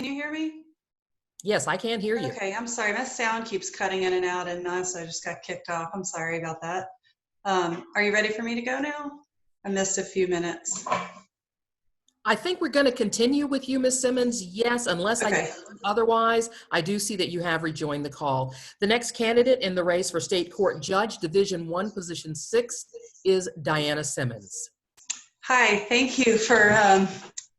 you hear me? Yes, I can hear you. Okay, I'm sorry. My sound keeps cutting in and out, and so I just got kicked off. I'm sorry about that. Are you ready for me to go now? I missed a few minutes. I think we're going to continue with you, Ms. Simmons. Yes, unless I Okay. get otherwise. I do see that you have rejoined the call. The next candidate in the race for State Court Judge, Division I, Position 6, is Dianna Simmons. Hi, thank you for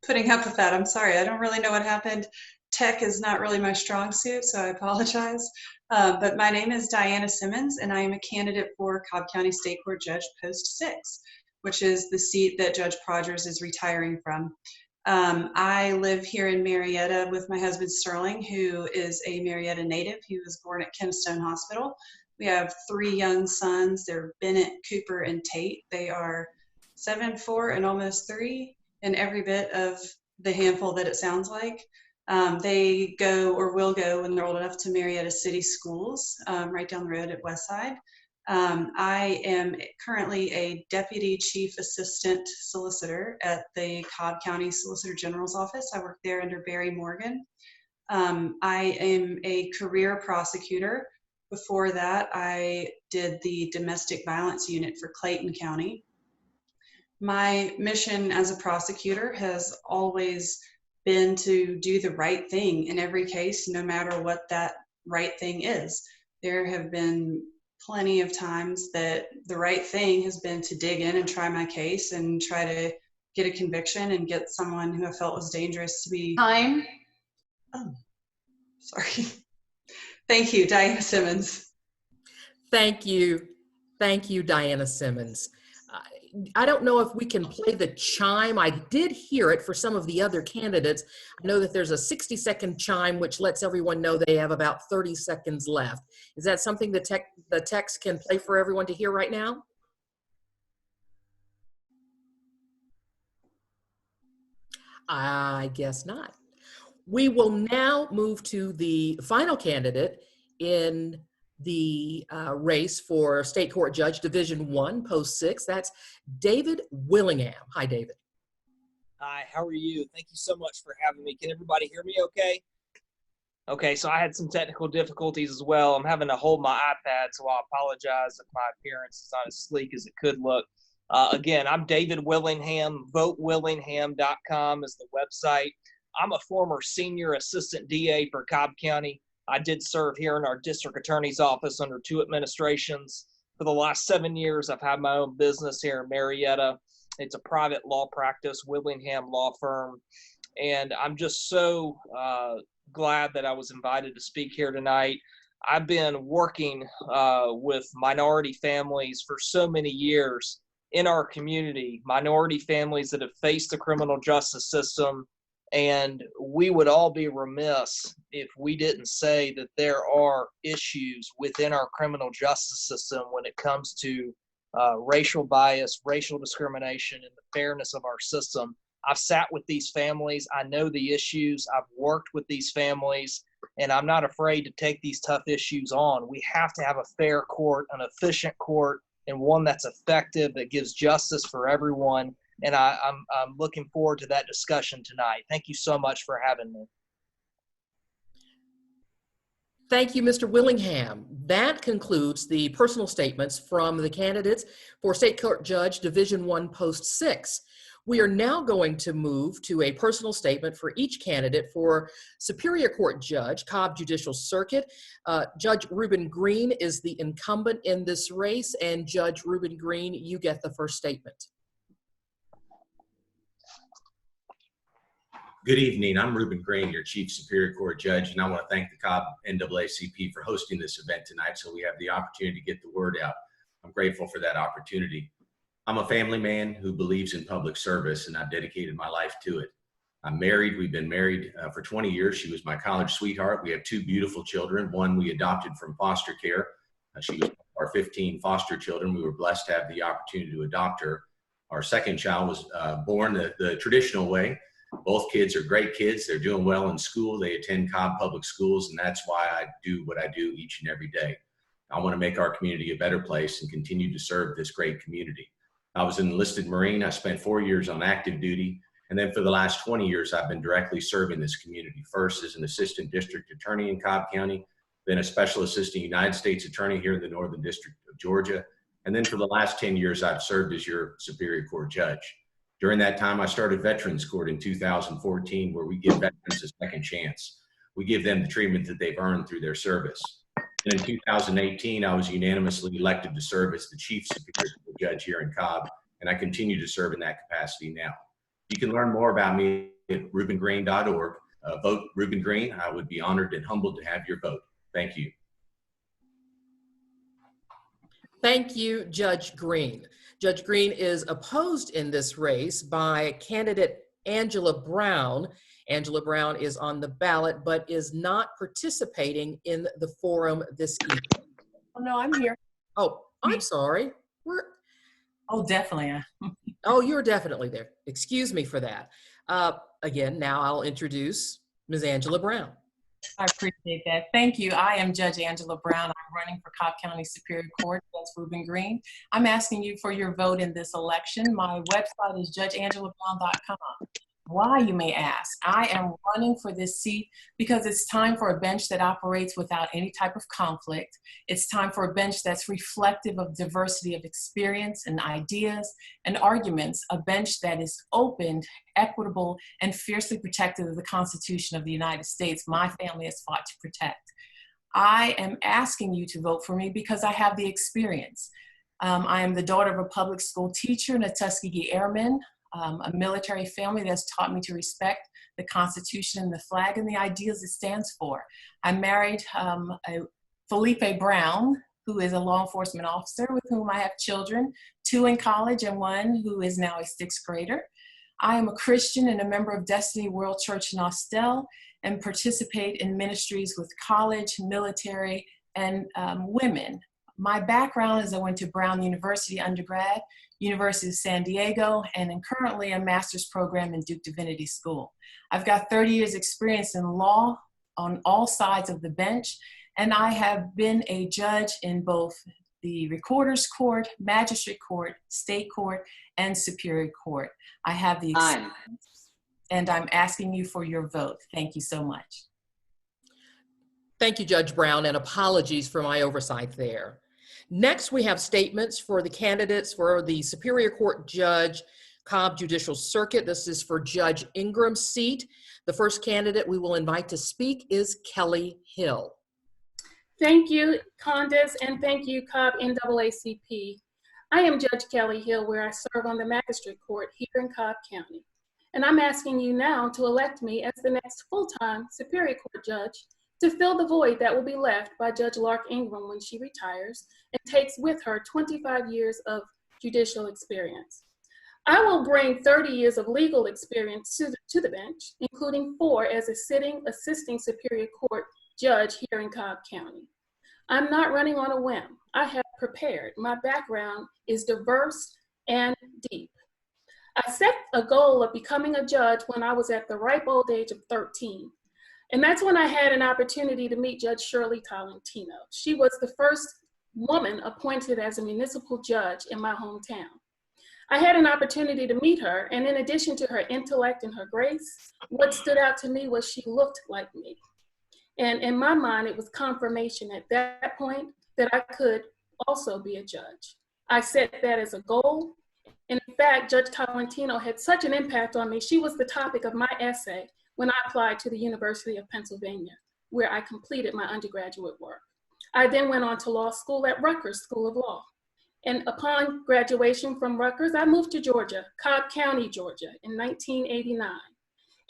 putting up with that. I'm sorry. I don't really know what happened. Tech is not really my strong suit, so I apologize. But my name is Dianna Simmons, and I am a candidate for Cobb County State Court Judge Post 6, which is the seat that Judge Progers is retiring from. I live here in Marietta with my husband Sterling, who is a Marietta native. He was born at Kennestone Hospital. We have 3 young sons. They're Bennett, Cooper, and Tate. They are 7, 4, and almost 3, and every bit of the handful that it sounds like. They go or will go when they're old enough to Marietta City Schools, right down the road at Westside. I am currently a Deputy Chief Assistant Solicitor at the Cobb County Solicitor General's Office. I work there under Barry Morgan. I am a career prosecutor. Before that, I did the Domestic Violence Unit for Clayton County. My mission as a prosecutor has always been to do the right thing in every case, no matter what that right thing is. There have been plenty of times that the right thing has been to dig in and try my case and try to get a conviction and get someone who I felt was dangerous to be time. Oh, sorry. Thank you, Dianna Simmons. Thank you. Thank you, Dianna Simmons. I don't know if we can play the chime. I did hear it for some of the other candidates. I know that there's a 60-second chime, which lets everyone know they have about 30 seconds left. Is that something the text can play for everyone to hear right now? I guess not. We will now move to the final candidate in the race for State Court Judge, Division I, Post 6. That's David Willingham. Hi, David. Hi, how are you? Thank you so much for having me. Can everybody hear me okay? Okay, so I had some technical difficulties as well. I'm having to hold my iPad, so I apologize if my appearance is not as sleek as it could look. Again, I'm David Willingham. VoteWillingham.com is the website. I'm a former senior assistant DA for Cobb County. I did serve here in our district attorney's office under 2 administrations. For the last 7 years, I've had my own business here in Marietta. It's a private law practice, Willingham Law Firm. And I'm just so glad that I was invited to speak here tonight. I've been working with minority families for so many years in our community, minority families that have faced the criminal justice system. And we would all be remiss if we didn't say that there are issues within our criminal justice system when it comes to racial bias, racial discrimination, and the fairness of our system. I've sat with these families. I know the issues. I've worked with these families, and I'm not afraid to take these tough issues on. We have to have a fair court, an efficient court, and one that's effective, that gives justice for everyone. And I'm looking forward to that discussion tonight. Thank you so much for having me. Thank you, Mr. Willingham. That concludes the personal statements from the candidates for State Court Judge, Division I, Post 6. We are now going to move to a personal statement for each candidate for Superior Court Judge, Cobb Judicial Circuit. Judge Ruben Green is the incumbent in this race, and Judge Ruben Green, you get the first statement. Good evening. I'm Ruben Green, your Chief Superior Court Judge, and I want to thank the Cobb NAACP for hosting this event tonight so we have the opportunity to get the word out. I'm grateful for that opportunity. I'm a family man who believes in public service, and I've dedicated my life to it. I'm married. We've been married for 20 years. She was my college sweetheart. We have 2 beautiful children. One we adopted from foster care. She was our 15 foster children. We were blessed to have the opportunity to adopt her. Our second child was born the traditional way. Both kids are great kids. They're doing well in school. They attend Cobb Public Schools, and that's why I do what I do each and every day. I want to make our community a better place and continue to serve this great community. I was an enlisted Marine. I spent 4 years on active duty, And then for the last 20 years, I've been directly serving this community, first as an assistant district attorney in Cobb County, then a special assistant United States attorney here in the Northern District of Georgia. And then for the last 10 years, I've served as your Superior Court judge. During that time, I started Veterans Court in 2014, where we give veterans a second chance. We give them the treatment that they've earned through their service. And in 2018, I was unanimously elected to serve as the Chief Superior Court judge here in Cobb, and I continue to serve in that capacity now. You can learn more about me at rubengreen.org. Vote Ruben Green. I would be honored and humbled to have your vote. Thank you. Thank you, Judge Green. Judge Green is opposed in this race by candidate Angela Brown. Angela Brown is on the ballot, but is not participating in the forum this evening. Oh, no, I'm here. Oh, I'm sorry. Oh, definitely. Oh, you're definitely there. Excuse me for that. Again, now I'll introduce Ms. Angela Brown. I appreciate that. Thank you. I am Judge Angela Brown. I'm running for Cobb County Superior Court. That's Ruben Green. I'm asking you for your vote in this election. My website is judgeangelabrown.com. Why, you may ask? I am running for this seat because it's time for a bench that operates without any type of conflict. It's time for a bench that's reflective of diversity of experience and ideas and arguments, a bench that is open, equitable, and fiercely protective of the Constitution of the United States my family has fought to protect. I am asking you to vote for me because I have the experience. I am the daughter of a public school teacher and a Tuskegee Airman. A military family that's taught me to respect the Constitution and the flag and the ideas it stands for. I married Felipe Brown, who is a law enforcement officer with whom I have children, 2 in college and 1 who is now a 6th grader. I am a Christian and a member of Destiny World Church in Instill and participate in ministries with college, military, and women. My background is I went to Brown University undergrad, University of San Diego, and am currently a master's program in Duke Divinity School. I've got 30 years experience in law on all sides of the bench, and I have been a judge in both the Recorder's Court, Magistrate Court, State Court, and Superior Court. I have the experience, and I'm asking you for your vote. Thank you so much. Thank you, Judge Brown, and apologies for my oversight there. Next, we have statements for the candidates for the Superior Court Judge, Cobb Judicial Circuit. This is for Judge Ingram's seat. The first candidate we will invite to speak is Kelly Hill. Thank you, Condace, and thank you, Cobb NAACP. I am Judge Kelly Hill, where I serve on the Magistrate Court here in Cobb County. And I'm asking you now to elect me as the next full-time Superior Court Judge to fill the void that will be left by Judge Lark Ingram when she retires and takes with her 25 years of judicial experience. I will bring 30 years of legal experience to the bench, including 4 as a sitting assisting Superior Court judge here in Cobb County. I'm not running on a whim. I have prepared. My background is diverse and deep. I set a goal of becoming a judge when I was at the ripe old age of 13. And that's when I had an opportunity to meet Judge Shirley Tolentino. She was the first woman appointed as a municipal judge in my hometown. I had an opportunity to meet her, and in addition to her intellect and her grace, what stood out to me was she looked like me. And in my mind, it was confirmation at that point that I could also be a judge. I set that as a goal. And in fact, Judge Tolentino had such an impact on me. She was the topic of my essay when I applied to the University of Pennsylvania, where I completed my undergraduate work. I then went on to law school at Rutgers School of Law. And upon graduation from Rutgers, I moved to Georgia, Cobb County, Georgia, in 1989.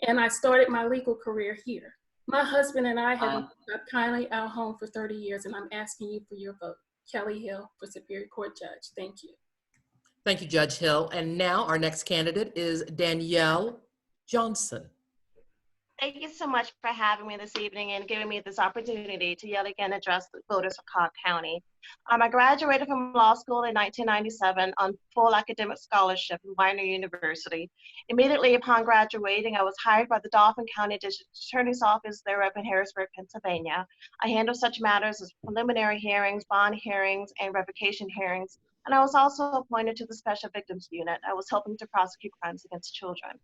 And I started my legal career here. My husband and I have been Cobb County, our home, for 30 years, and I'm asking you for your vote. Kelly Hill for Superior Court Judge. Thank you. Thank you, Judge Hill. And now our next candidate is Danielle Johnson. Thank you so much for having me this evening and giving me this opportunity to yet again address the voters of Cobb County. I graduated from law school in 1997 on full academic scholarship from Weiner University. Immediately upon graduating, I was hired by the Dauphin County District Attorney's Office there up in Harrisburg, Pennsylvania. I handle such matters as preliminary hearings, bond hearings, and revocation hearings. And I was also appointed to the Special Victims Unit. I was helping to prosecute crimes against children.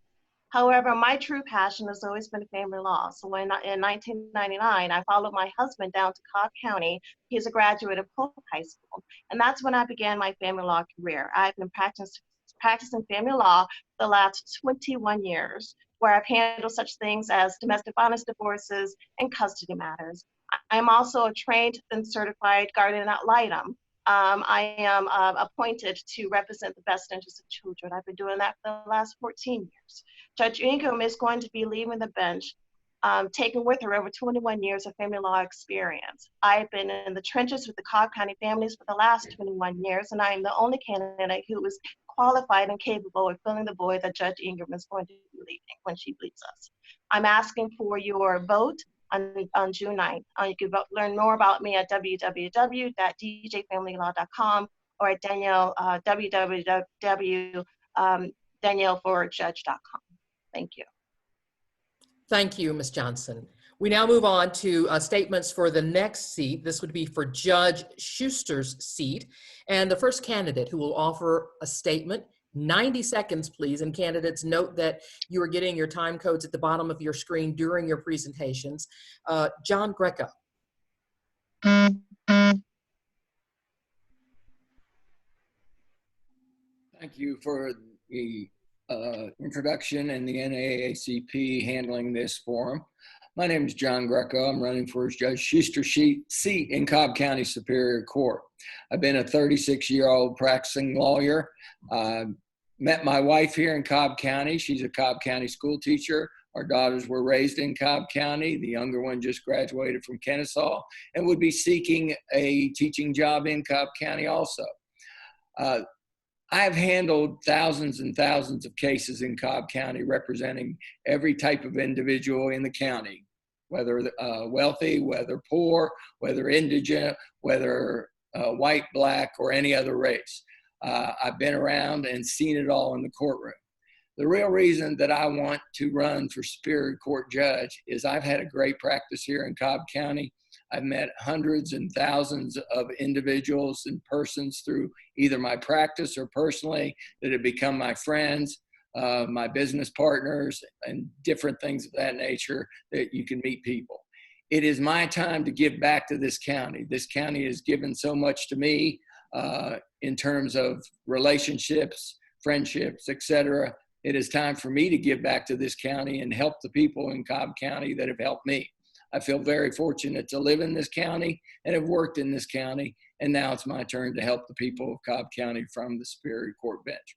However, my true passion has always been family law. So when in 1999, I followed my husband down to Cobb County. He's a graduate of Polk High School. And that's when I began my family law career. I've been practicing family law for the last 21 years, where I've handled such things as domestic violence, divorces, and custody matters. I am also a trained and certified guardian ad litem. I am appointed to represent the best interests of children. I've been doing that for the last 14 years. Judge Ingram is going to be leaving the bench, taking with her over 21 years of family law experience. I've been in the trenches with the Cobb County families for the last 21 years, and I am the only candidate who is qualified and capable of filling the void that Judge Ingram is going to be leaving when she leaves us. I'm asking for your vote on June 9th. You can learn more about me at www.djfamilylaw.com or at www.danielleforjudge.com. Thank you. Thank you, Ms. Johnson. We now move on to statements for the next seat. This would be for Judge Schuster's seat. And the first candidate who will offer a statement, 90 seconds, please. And candidates, note that you are getting your time codes at the bottom of your screen during your presentations. John Greco. Thank you for the introduction and the NAACP handling this forum. My name is John Greco. I'm running for Judge Schuster's seat in Cobb County Superior Court. I've been a 36-year-old practicing lawyer. Met my wife here in Cobb County. She's a Cobb County school teacher. Our daughters were raised in Cobb County. The younger one just graduated from Kennesaw and would be seeking a teaching job in Cobb County also. I have handled thousands and thousands of cases in Cobb County representing every type of individual in the county, whether wealthy, whether poor, whether indigent, whether white, black, or any other race. I've been around and seen it all in the courtroom. The real reason that I want to run for Superior Court Judge is I've had a great practice here in Cobb County. I've met hundreds and thousands of individuals and persons through either my practice or personally that have become my friends, my business partners, and different things of that nature that you can meet people. It is my time to give back to this county. This county has given so much to me in terms of relationships, friendships, etc. It is time for me to give back to this county and help the people in Cobb County that have helped me. I feel very fortunate to live in this county and have worked in this county, and now it's my turn to help the people of Cobb County from the Superior Court bench.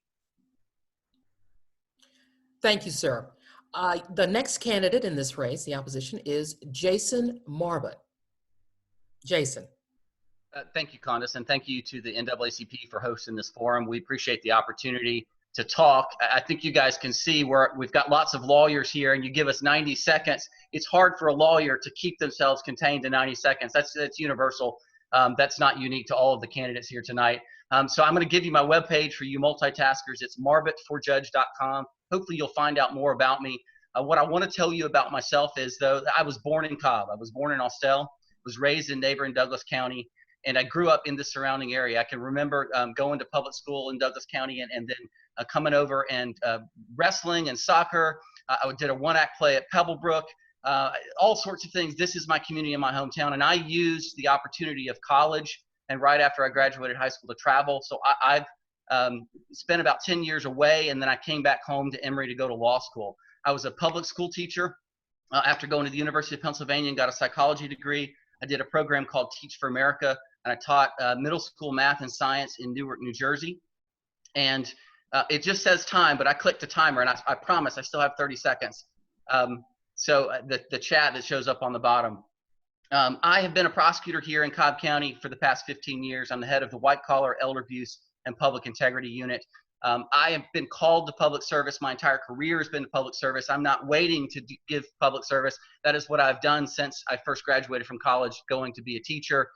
Thank you, sir. The next candidate in this race, the opposition, is Jason Marvin. Jason. Thank you, Condace, and thank you to the NAACP for hosting this forum. We appreciate the opportunity to talk. I think you guys can see we've got lots of lawyers here, and you give us 90 seconds. It's hard for a lawyer to keep themselves contained to 90 seconds. That's universal. That's not unique to all of the candidates here tonight. So I'm going to give you my webpage for you multitaskers. It's marvitforjudge.com. Hopefully you'll find out more about me. What I want to tell you about myself is, though, I was born in Cobb. I was born in Austell, was raised in neighboring Douglas County, and I grew up in the surrounding area. I can remember going to public school in Douglas County and then coming over and wrestling and soccer. I did a one-act play at Pebblebrook, all sorts of things. This is my community in my hometown, and I used the opportunity of college and right after I graduated high school to travel. So I've spent about 10 years away, and then I came back home to Emory to go to law school. I was a public school teacher after going to the University of Pennsylvania and got a psychology degree. I did a program called Teach for America, and I taught middle school math and science in Newark, New Jersey. And it just says time, but I clicked the timer, and I promise I still have 30 seconds. So the chat that shows up on the bottom. I have been a prosecutor here in Cobb County for the past 15 years. I'm the head of the White Collar Elder Abuse and Public Integrity Unit. I have been called to public service. My entire career has been to public service. I'm not waiting to give public service. That is what I've done since I first graduated from college, going to be a teacher.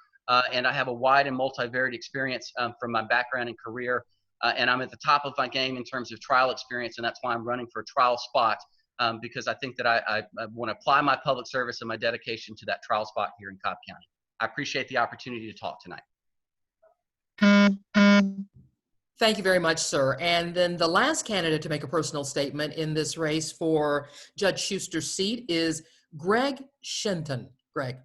And I have a wide and multivariate experience from my background and career. And I'm at the top of my game in terms of trial experience, and that's why I'm running for a trial spot, because I think that I want to apply my public service and my dedication to that trial spot here in Cobb County. I appreciate the opportunity to talk tonight. Thank you very much, sir. And then the last candidate to make a personal statement in this race for Judge Schuster's seat is Greg Shenton. Greg.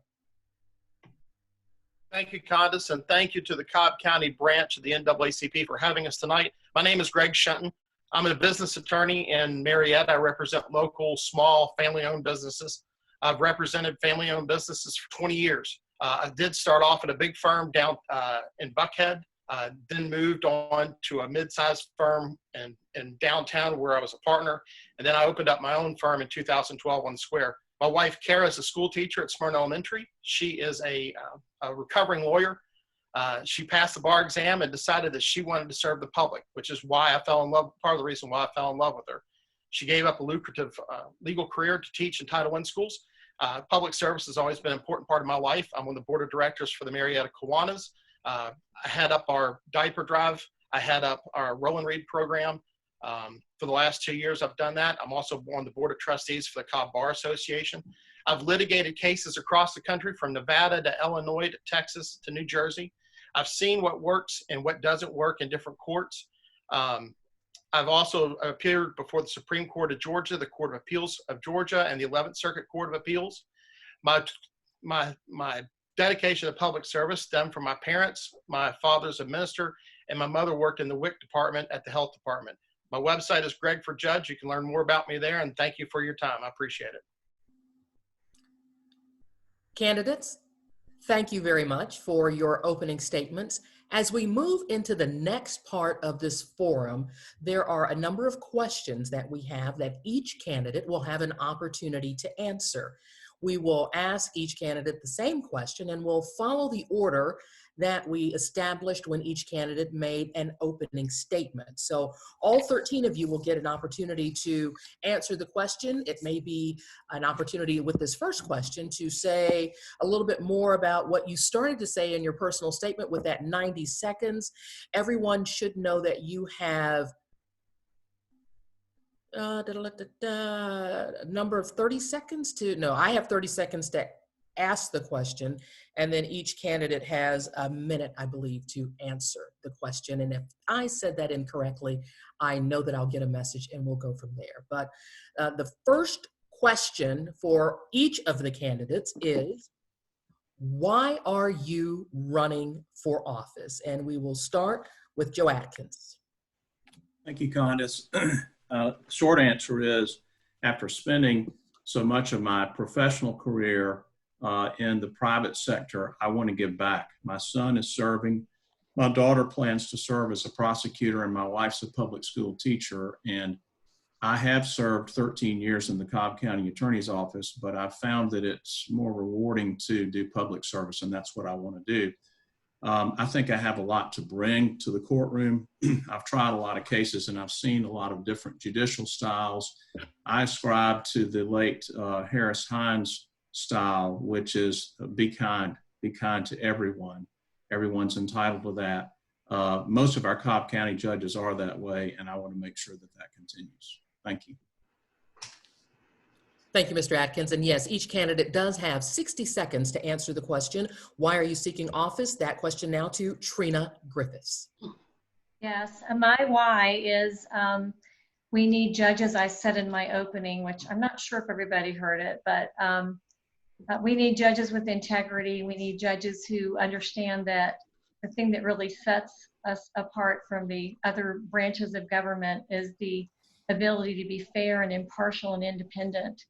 Thank you, Condace, and thank you to the Cobb County branch of the NAACP for having us tonight. My name is Greg Shenton. I'm a business attorney in Marietta. I represent local, small, family-owned businesses. I've represented family-owned businesses for 20 years. I did start off at a big firm down in Buckhead, then moved on to a mid-sized firm in downtown where I was a partner, and then I opened up my own firm in 2012 on the Square. My wife, Kara, is a school teacher at Smyrna Elementary. She is a recovering lawyer. She passed the bar exam and decided that she wanted to serve the public, which is why I fell in love, part of the reason why I fell in love with her. She gave up a lucrative legal career to teach in Title I schools. Public service has always been an important part of my life. I'm on the board of directors for the Marietta Kiwanis. I head up our diaper drive. I head up our roll and read program. For the last 2 years, I've done that. I'm also on the board of trustees for the Cobb Bar Association. I've litigated cases across the country from Nevada to Illinois to Texas to New Jersey. I've seen what works and what doesn't work in different courts. I've also appeared before the Supreme Court of Georgia, the Court of Appeals of Georgia, and the 11th Circuit Court of Appeals. My dedication to public service stemmed from my parents. My father's a minister, and my mother worked in the WIC department at the health department. My website is Greg for Judge. You can learn more about me there, and thank you for your time. I appreciate it. Candidates, thank you very much for your opening statements. As we move into the next part of this forum, there are a number of questions that we have that each candidate will have an opportunity to answer. We will ask each candidate the same question, and we'll follow the order that we established when each candidate made an opening statement. So all 13 of you will get an opportunity to answer the question. It may be an opportunity with this first question to say a little bit more about what you started to say in your personal statement with that 90 seconds. Everyone should know that you have number of 30 seconds to, no, I have 30 seconds to ask the question, and then each candidate has a minute, I believe, to answer the question. And if I said that incorrectly, I know that I'll get a message and we'll go from there. But the first question for each of the candidates is, why are you running for office? And we will start with Joe Atkins. Thank you, Condace. Short answer is, after spending so much of my professional career in the private sector, I want to give back. My son is serving. My daughter plans to serve as a prosecutor, and my wife's a public school teacher. And I have served 13 years in the Cobb County Attorney's Office, but I've found that it's more rewarding to do public service, and that's what I want to do. I think I have a lot to bring to the courtroom. I've tried a lot of cases, and I've seen a lot of different judicial styles. I ascribe to the late Harris Hines style, which is be kind to everyone. Everyone's entitled to that. Most of our Cobb County judges are that way, and I want to make sure that that continues. Thank you. Thank you, Mr. Atkins. And yes, each candidate does have 60 seconds to answer the question, why are you seeking office? That question now to Trina Griffiths. Yes, my why is we need judges, I said in my opening, which I'm not sure if everybody heard it, but we need judges with integrity. We need judges who understand that the thing that really sets us apart from the other branches of government is the ability to be fair and impartial and independent.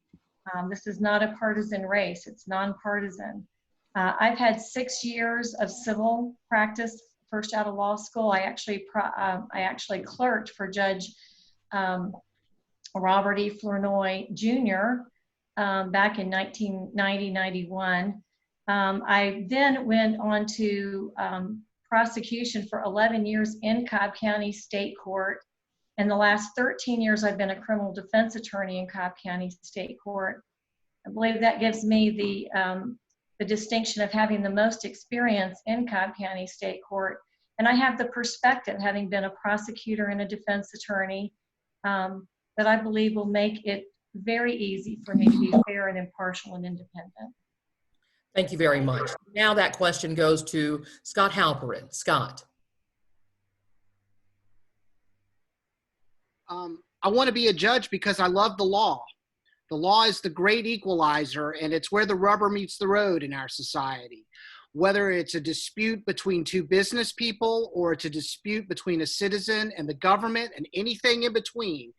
This is not a partisan race, it's nonpartisan. I've had 6 years of civil practice, first out of law school. I actually clerked for Judge Robert E. Flournoy Jr. Back in 1990-91. I then went on to prosecution for 11 years in Cobb County State Court. In the last 13 years, I've been a criminal defense attorney in Cobb County State Court. I believe that gives me the distinction of having the most experience in Cobb County State Court. And I have the perspective, having been a prosecutor and a defense attorney, that I believe will make it very easy for me to be fair and impartial and independent. Thank you very much. Now that question goes to Scott Halperin. Scott. I want to be a judge because I love the law. The law is the great equalizer, and it's where the rubber meets the road in our society. Whether it's a dispute between two business people or it's a dispute between a citizen and the government and anything in between,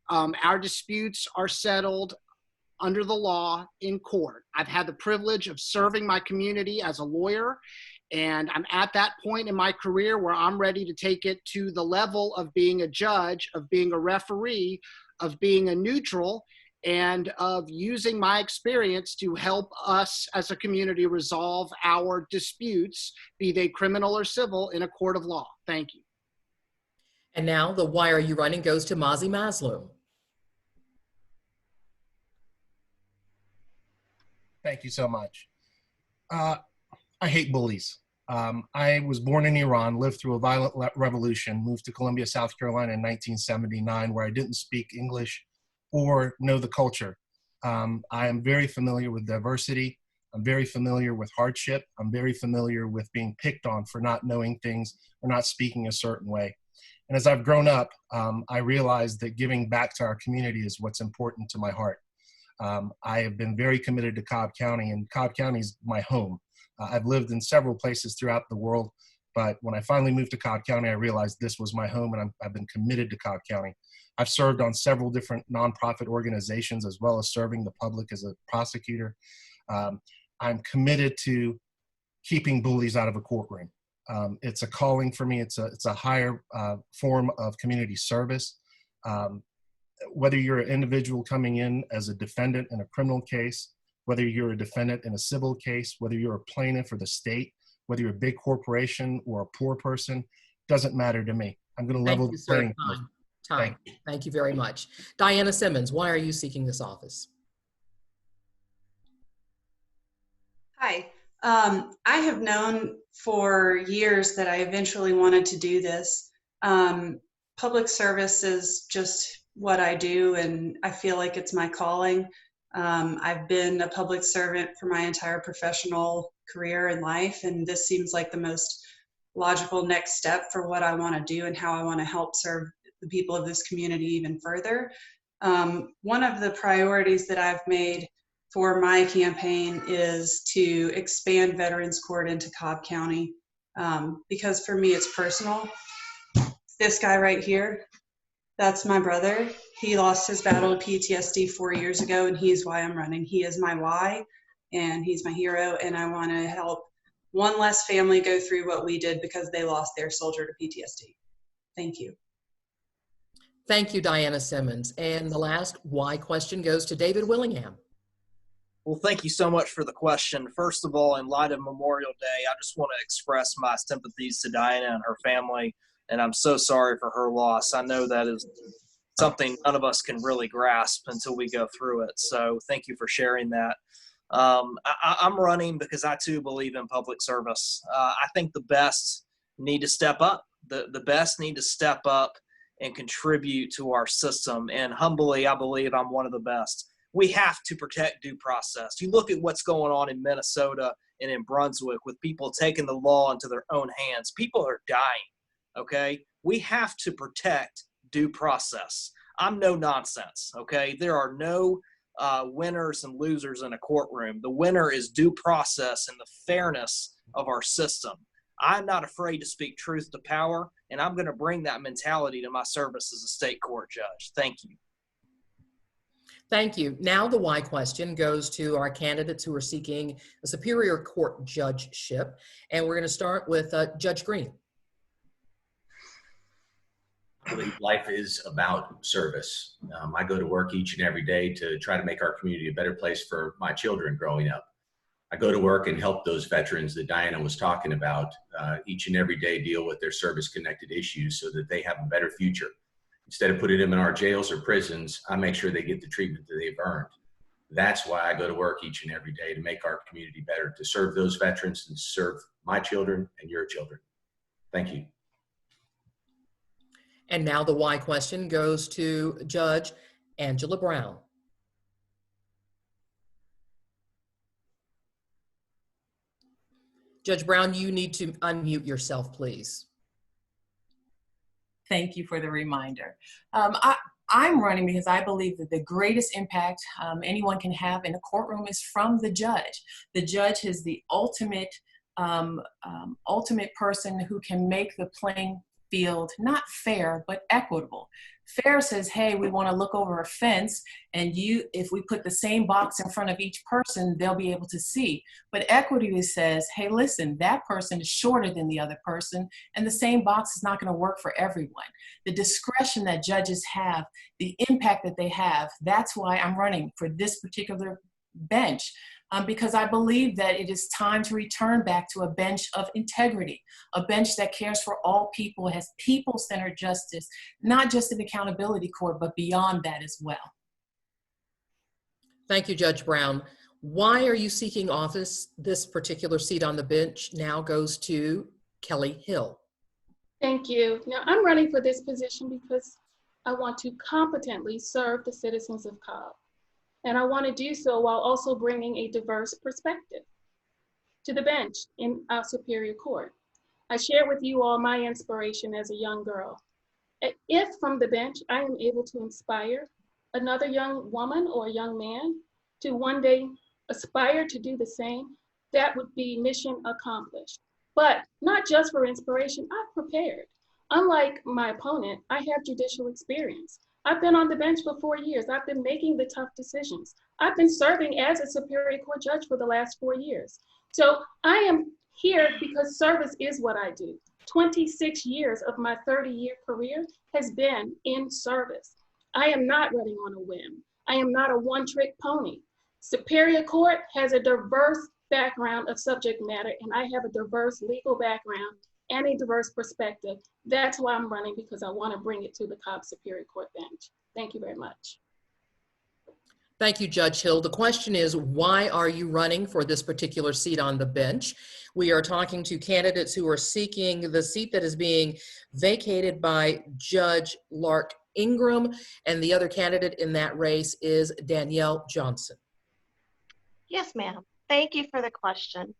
our disputes are settled under the law in court. I've had the privilege of serving my community as a lawyer, and I'm at that point in my career where I'm ready to take it to the level of being a judge, of being a referee, of being a neutral, and of using my experience to help us as a community resolve our disputes, be they criminal or civil, in a court of law. Thank you. And now the Why Are You Running goes to Mazi Masloum. Thank you so much. I hate bullies. I was born in Iran, lived through a violent revolution, moved to Columbia, South Carolina in 1979, where I didn't speak English or know the culture. I am very familiar with diversity. I'm very familiar with hardship. I'm very familiar with being picked on for not knowing things or not speaking a certain way. And as I've grown up, I realized that giving back to our community is what's important to my heart. I have been very committed to Cobb County, and Cobb County is my home. I've lived in several places throughout the world, but when I finally moved to Cobb County, I realized this was my home, and I've been committed to Cobb County. I've served on several different nonprofit organizations, as well as serving the public as a prosecutor. I'm committed to keeping bullies out of a courtroom. It's a calling for me. It's a higher form of community service. Whether you're an individual coming in as a defendant in a criminal case, whether you're a defendant in a civil case, whether you're a plaintiff for the state, whether you're a big corporation or a poor person, doesn't matter to me. I'm going to level the playing field. Thank you very much. Dianna Simmons, why are you seeking this office? Hi. I have known for years that I eventually wanted to do this. Public service is just what I do, and I feel like it's my calling. I've been a public servant for my entire professional career and life, and this seems like the most logical next step for what I want to do and how I want to help serve the people of this community even further. One of the priorities that I've made for my campaign is to expand Veterans Court into Cobb County, because for me it's personal. This guy right here, that's my brother. He lost his battle to PTSD 4 years ago, and he's why I'm running. He is my why, and he's my hero, and I want to help one less family go through what we did because they lost their soldier to PTSD. Thank you. Thank you, Dianna Simmons. And the last why question goes to David Willingham. Well, thank you so much for the question. First of all, in light of Memorial Day, I just want to express my sympathies to Dianna and her family, and I'm so sorry for her loss. I know that is something none of us can really grasp until we go through it. So thank you for sharing that. I'm running because I too believe in public service. I think the best need to step up. The best need to step up and contribute to our system. And humbly, I believe I'm one of the best. We have to protect due process. You look at what's going on in Minnesota and in Brunswick with people taking the law into their own hands. People are dying, okay? We have to protect due process. I'm no nonsense, okay? There are no winners and losers in a courtroom. The winner is due process and the fairness of our system. I'm not afraid to speak truth to power, and I'm going to bring that mentality to my service as a state court judge. Thank you. Thank you. Now the why question goes to our candidates who are seeking a Superior Court judgeship, and we're going to start with Judge Green. I believe life is about service. I go to work each and every day to try to make our community a better place for my children growing up. I go to work and help those veterans that Dianna was talking about each and every day deal with their service-connected issues so that they have a better future. Instead of putting them in our jails or prisons, I make sure they get the treatment that they've earned. That's why I go to work each and every day, to make our community better, to serve those veterans and serve my children and your children. Thank you. And now the why question goes to Judge Angela Brown. Judge Brown, you need to unmute yourself, please. Thank you for the reminder. I'm running because I believe that the greatest impact anyone can have in a courtroom is from the judge. The judge is the ultimate person who can make the playing field not fair, but equitable. Fair says, hey, we want to look over a fence, and if we put the same box in front of each person, they'll be able to see. But equity says, hey, listen, that person is shorter than the other person, and the same box is not going to work for everyone. The discretion that judges have, the impact that they have, that's why I'm running for this particular bench. Because I believe that it is time to return back to a bench of integrity, a bench that cares for all people, has people-centered justice, not just an accountability court, but beyond that as well. Thank you, Judge Brown. Why are you seeking office? This particular seat on the bench now goes to Kelly Hill. Thank you. Now, I'm running for this position because I want to competently serve the citizens of Cobb. And I want to do so while also bringing a diverse perspective to the bench in our Superior Court. I share with you all my inspiration as a young girl. If from the bench I am able to inspire another young woman or young man to one day aspire to do the same, that would be mission accomplished. But not just for inspiration, I've prepared. Unlike my opponent, I have judicial experience. I've been on the bench for 4 years. I've been making the tough decisions. I've been serving as a Superior Court judge for the last 4 years. So I am here because service is what I do. 26 years of my 30-year career has been in service. I am not running on a whim. I am not a one-trick pony. Superior Court has a diverse background of subject matter, and I have a diverse legal background and a diverse perspective. That's why I'm running, because I want to bring it to the Cobb Superior Court bench. Thank you very much. Thank you, Judge Hill. The question is, why are you running for this particular seat on the bench? We are talking to candidates who are seeking the seat that is being vacated by Judge Lark Ingram, and the other candidate in that race is Danielle Johnson. Yes, ma'am. Thank you for the question.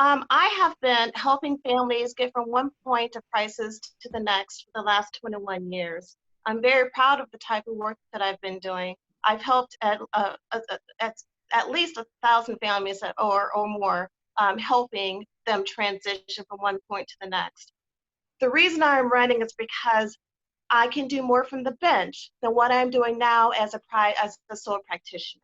I have been helping families get from one point of crisis to the next for the last 21 years. I'm very proud of the type of work that I've been doing. I've helped at least 1,000 families or more, helping them transition from one point to the next. The reason I'm running is because I can do more from the bench than what I'm doing now as a sole practitioner.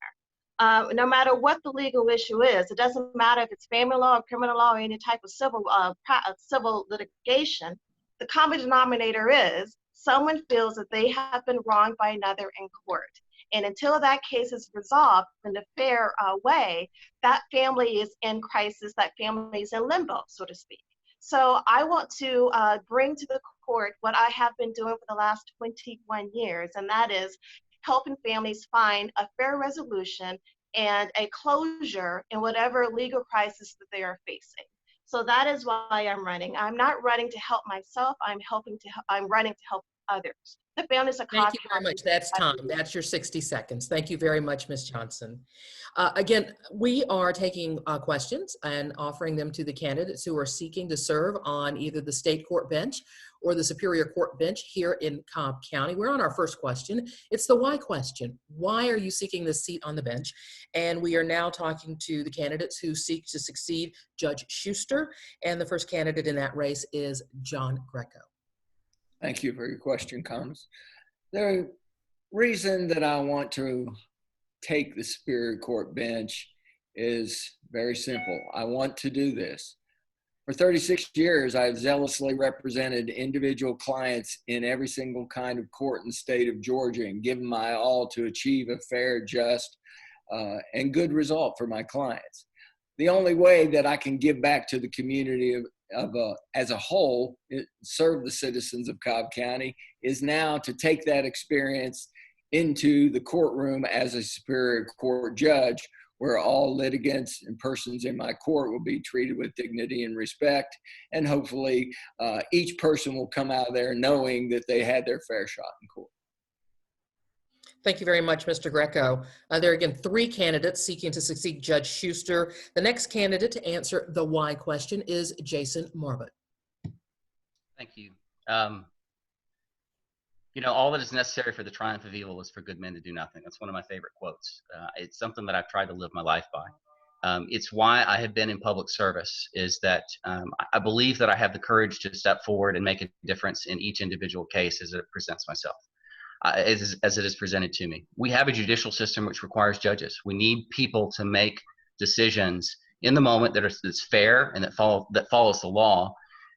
No matter what the legal issue is, it doesn't matter if it's family law or criminal law or any type of civil litigation, the common denominator is someone feels that they have been wronged by another in court. And until that case is resolved in a fair way, that family is in crisis, that family is in limbo, so to speak. So I want to bring to the court what I have been doing for the last 21 years, and that is helping families find a fair resolution and a closure in whatever legal crisis that they are facing. So that is why I'm running. I'm not running to help myself. I'm running to help others. The families of Cobb Thank you very much. That's time. That's your 60 seconds. Thank you very much, Ms. Johnson. Again, we are taking questions and offering them to the candidates who are seeking to serve on either the state court bench or the Superior Court bench here in Cobb County. We're on our first question. It's the why question. Why are you seeking this seat on the bench? And we are now talking to the candidates who seek to succeed Judge Schuster. And the first candidate in that race is John Greco. Thank you for your question, Condace. The reason that I want to take the Superior Court bench is very simple. I want to do this. For 36 years, I've zealously represented individual clients in every single kind of court in the state of Georgia and given my all to achieve a fair, just, and good result for my clients. The only way that I can give back to the community as a whole, serve the citizens of Cobb County, is now to take that experience into the courtroom as a Superior Court judge, where all litigants and persons in my court will be treated with dignity and respect, and hopefully each person will come out of there knowing that they had their fair shot in court. Thank you very much, Mr. Greco. There are again 3 candidates seeking to succeed Judge Schuster. The next candidate to answer the why question is Jason Marvin. Thank you. You know, all that is necessary for the triumph of evil is for good men to do nothing. That's one of my favorite quotes. It's something that I've tried to live my life by. It's why I have been in public service, is that I believe that I have the courage to step forward and make a difference in each individual case as it presents myself, as it is presented to me. We have a judicial system which requires judges. We need people to make decisions in the moment that's fair and that follows the law.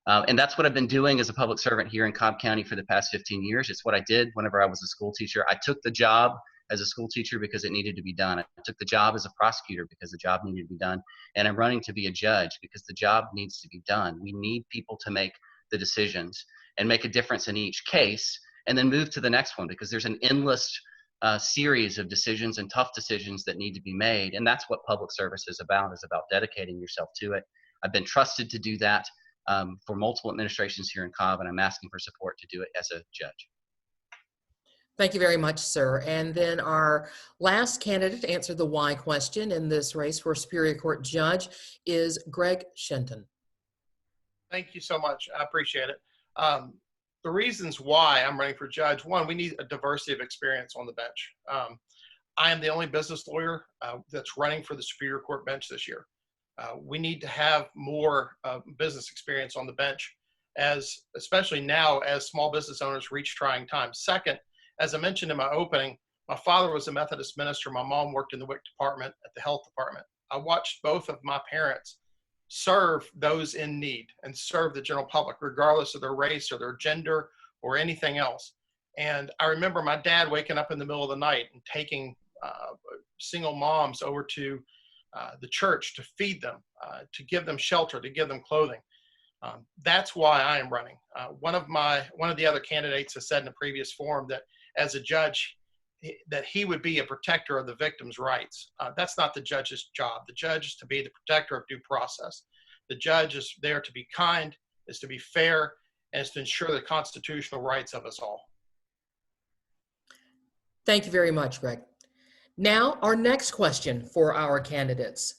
And that's what I've been doing as a public servant here in Cobb County for the past 15 years. It's what I did whenever I was a school teacher. I took the job as a school teacher because it needed to be done. I took the job as a prosecutor because the job needed to be done. And I'm running to be a judge because the job needs to be done. We need people to make the decisions and make a difference in each case and then move to the next one, because there's an endless series of decisions and tough decisions that need to be made. And that's what public service is about dedicating yourself to it. I've been trusted to do that for multiple administrations here in Cobb, and I'm asking for support to do it as a judge. Thank you very much, sir. And then our last candidate to answer the why question in this race for Superior Court Judge is Greg Shenton. Thank you so much. I appreciate it. The reasons why I'm running for judge: one, we need a diversity of experience on the bench. I am the only business lawyer that's running for the Superior Court bench this year. We need to have more business experience on the bench, especially now as small business owners reach trying times. Second, as I mentioned in my opening, my father was a Methodist minister. My mom worked in the WIC department at the health department. I watched both of my parents serve those in need and serve the general public, regardless of their race or their gender or anything else. And I remember my dad waking up in the middle of the night and taking single moms over to the church to feed them, to give them shelter, to give them clothing. That's why I am running. One of the other candidates has said in a previous forum that as a judge, that he would be a protector of the victim's rights. That's not the judge's job. The judge is to be the protector of due process. The judge is there to be kind, is to be fair, and is to ensure the constitutional rights of us all. Thank you very much, Greg. Now, our next question for our candidates.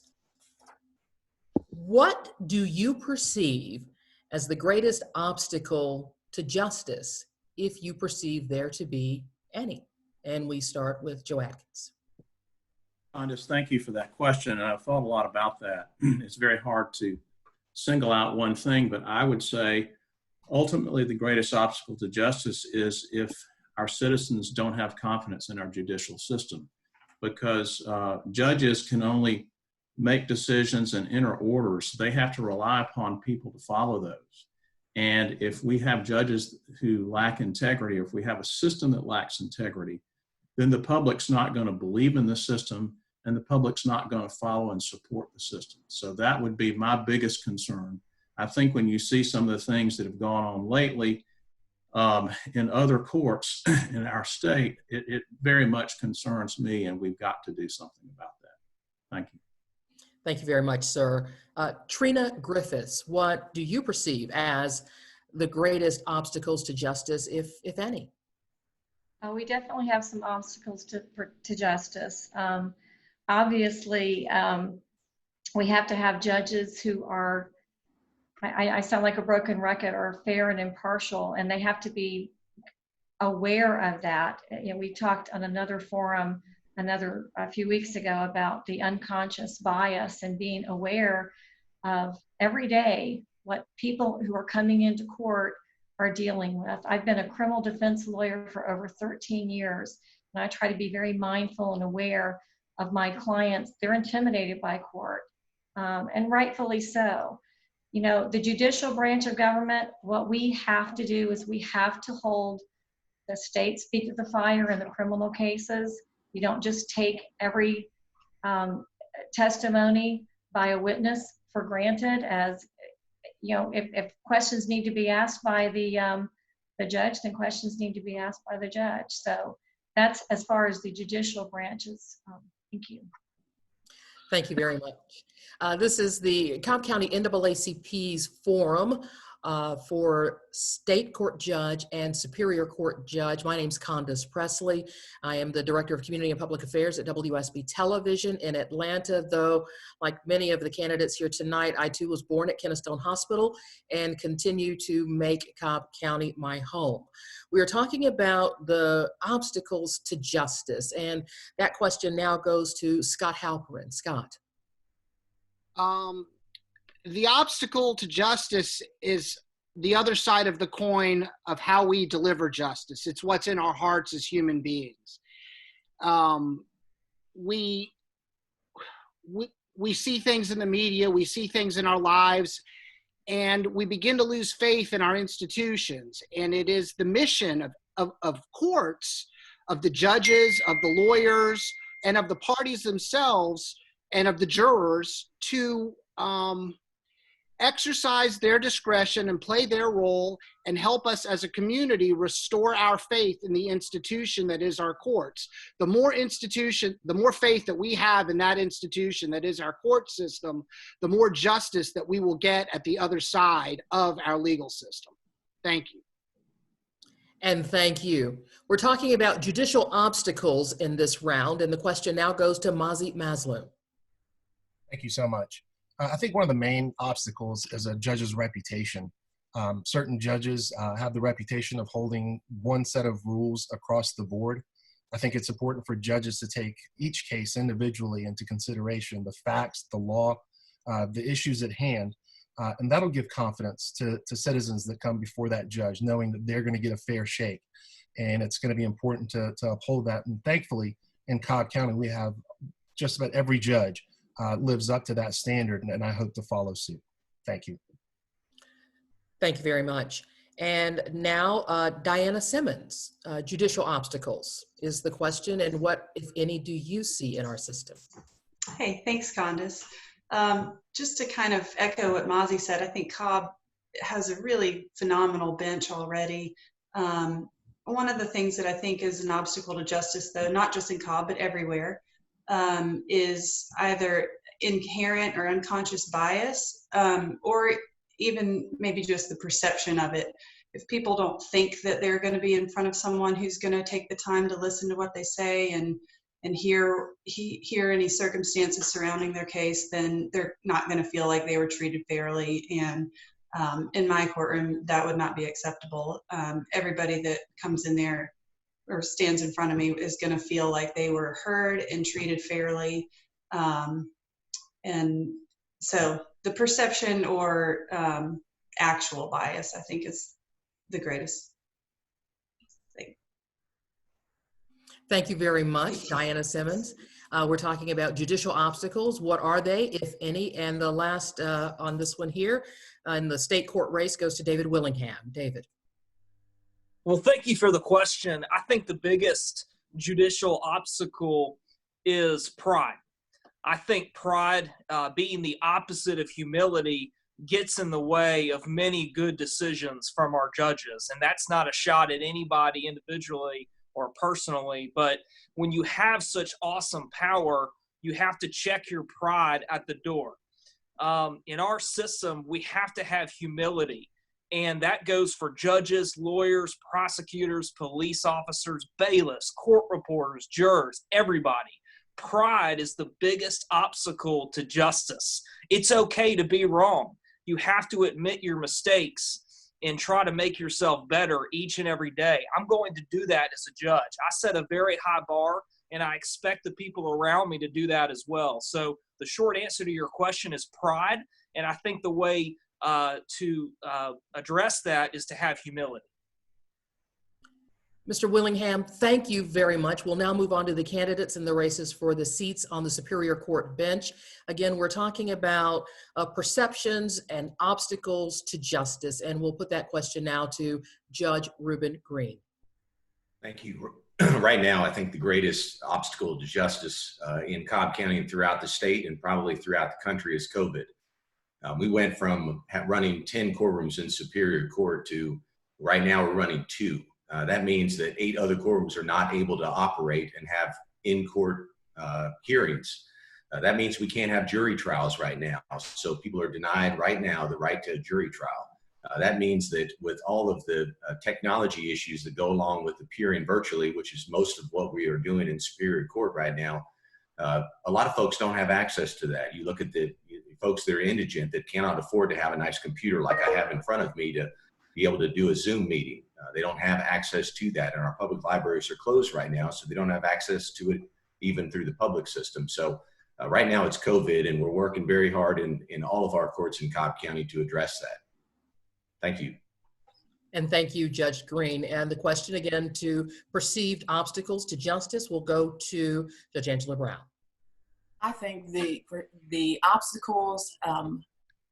What do you perceive as the greatest obstacle to justice, if you perceive there to be any? And we start with Joe Atkins. Condace, thank you for that question. And I've thought a lot about that. It's very hard to single out one thing, but I would say ultimately the greatest obstacle to justice is if our citizens don't have confidence in our judicial system, because judges can only make decisions and enter orders. They have to rely upon people to follow those. And if we have judges who lack integrity, or if we have a system that lacks integrity, then the public's not going to believe in the system, and the public's not going to follow and support the system. So that would be my biggest concern. I think when you see some of the things that have gone on lately in other courts in our state, it very much concerns me, and we've got to do something about that. Thank you. Thank you very much, sir. Trina Griffiths, what do you perceive as the greatest obstacles to justice, if any? We definitely have some obstacles to justice. Obviously, we have to have judges who are, I sound like a broken record, are fair and impartial, and they have to be aware of that. You know, we talked on another forum a few weeks ago about the unconscious bias and being aware of every day what people who are coming into court are dealing with. I've been a criminal defense lawyer for over 13 years, and I try to be very mindful and aware of my clients. They're intimidated by court, and rightfully so. You know, the judicial branch of government, what we have to do is we have to hold the state's feet to the fire in the criminal cases. You don't just take every testimony by a witness for granted. As you know, if questions need to be asked by the judge, then questions need to be asked by the judge. So that's as far as the judicial branches. Thank you. Thank you very much. This is the Cobb County NAACP's forum for State Court Judge and Superior Court Judge. My name's Candace Presley. I am the Director of Community and Public Affairs at WSB Television in Atlanta, though, like many of the candidates here tonight, I too was born at Kennestone Hospital and continue to make Cobb County my home. We are talking about the obstacles to justice, and that question now goes to Scott Halperin. Scott. The obstacle to justice is the other side of the coin of how we deliver justice. It's what's in our hearts as human beings. We see things in the media, we see things in our lives, and we begin to lose faith in our institutions. And it is the mission of courts, of the judges, of the lawyers, and of the parties themselves, and of the jurors to exercise their discretion and play their role and help us as a community restore our faith in the institution that is our courts. The more faith that we have in that institution that is our court system, the more justice that we will get at the other side of our legal system. Thank you. And thank you. We're talking about judicial obstacles in this round, and the question now goes to Mazi Mazloum. Thank you so much. I think one of the main obstacles is a judge's reputation. Certain judges have the reputation of holding one set of rules across the board. I think it's important for judges to take each case individually into consideration, the facts, the law, the issues at hand, and that'll give confidence to citizens that come before that judge, knowing that they're going to get a fair shake. And it's going to be important to uphold that. And thankfully, in Cobb County, we have just about every judge lives up to that standard, and I hope to follow suit. Thank you. Thank you very much. And now, Dianna Simmons, judicial obstacles is the question, and what, if any, do you see in our system? Hey, thanks, Condace. Just to kind of echo what Mazi said, I think Cobb has a really phenomenal bench already. One of the things that I think is an obstacle to justice, though, not just in Cobb, but everywhere, is either inherent or unconscious bias, or even maybe just the perception of it. If people don't think that they're going to be in front of someone who's going to take the time to listen to what they say and hear any circumstances surrounding their case, then they're not going to feel like they were treated fairly. And in my courtroom, that would not be acceptable. Everybody that comes in there or stands in front of me is going to feel like they were heard and treated fairly. And so the perception or actual bias, I think, is the greatest thing. Thank you very much, Dianna Simmons. We're talking about judicial obstacles. What are they, if any? And the last on this one here in the state court race goes to David Willingham. David. Well, thank you for the question. I think the biggest judicial obstacle is pride. I think pride, being the opposite of humility, gets in the way of many good decisions from our judges. And that's not a shot at anybody individually or personally, but when you have such awesome power, you have to check your pride at the door. In our system, we have to have humility. And that goes for judges, lawyers, prosecutors, police officers, bailiffs, court reporters, jurors, everybody. Pride is the biggest obstacle to justice. It's okay to be wrong. You have to admit your mistakes and try to make yourself better each and every day. I'm going to do that as a judge. I set a very high bar, and I expect the people around me to do that as well. So the short answer to your question is pride, and I think the way to address that is to have humility. Mr. Willingham, thank you very much. We'll now move on to the candidates in the races for the seats on the Superior Court bench. Again, we're talking about perceptions and obstacles to justice, and we'll put that question now to Judge Ruben Green. Thank you. Right now, I think the greatest obstacle to justice in Cobb County and throughout the state and probably throughout the country is COVID. We went from running 10 courtrooms in Superior Court to right now we're running 2. That means that 8 other courtrooms are not able to operate and have in-court hearings. That means we can't have jury trials right now. So people are denied right now the right to a jury trial. That means that with all of the technology issues that go along with appearing virtually, which is most of what we are doing in Superior Court right now, a lot of folks don't have access to that. You look at the folks that are indigent that cannot afford to have a nice computer like I have in front of me to be able to do a Zoom meeting. They don't have access to that, and our public libraries are closed right now, so they don't have access to it even through the public system. So right now it's COVID, and we're working very hard in all of our courts in Cobb County to address that. Thank you. And thank you, Judge Green. And the question again to perceived obstacles to justice will go to Judge Angela Brown. I think the obstacles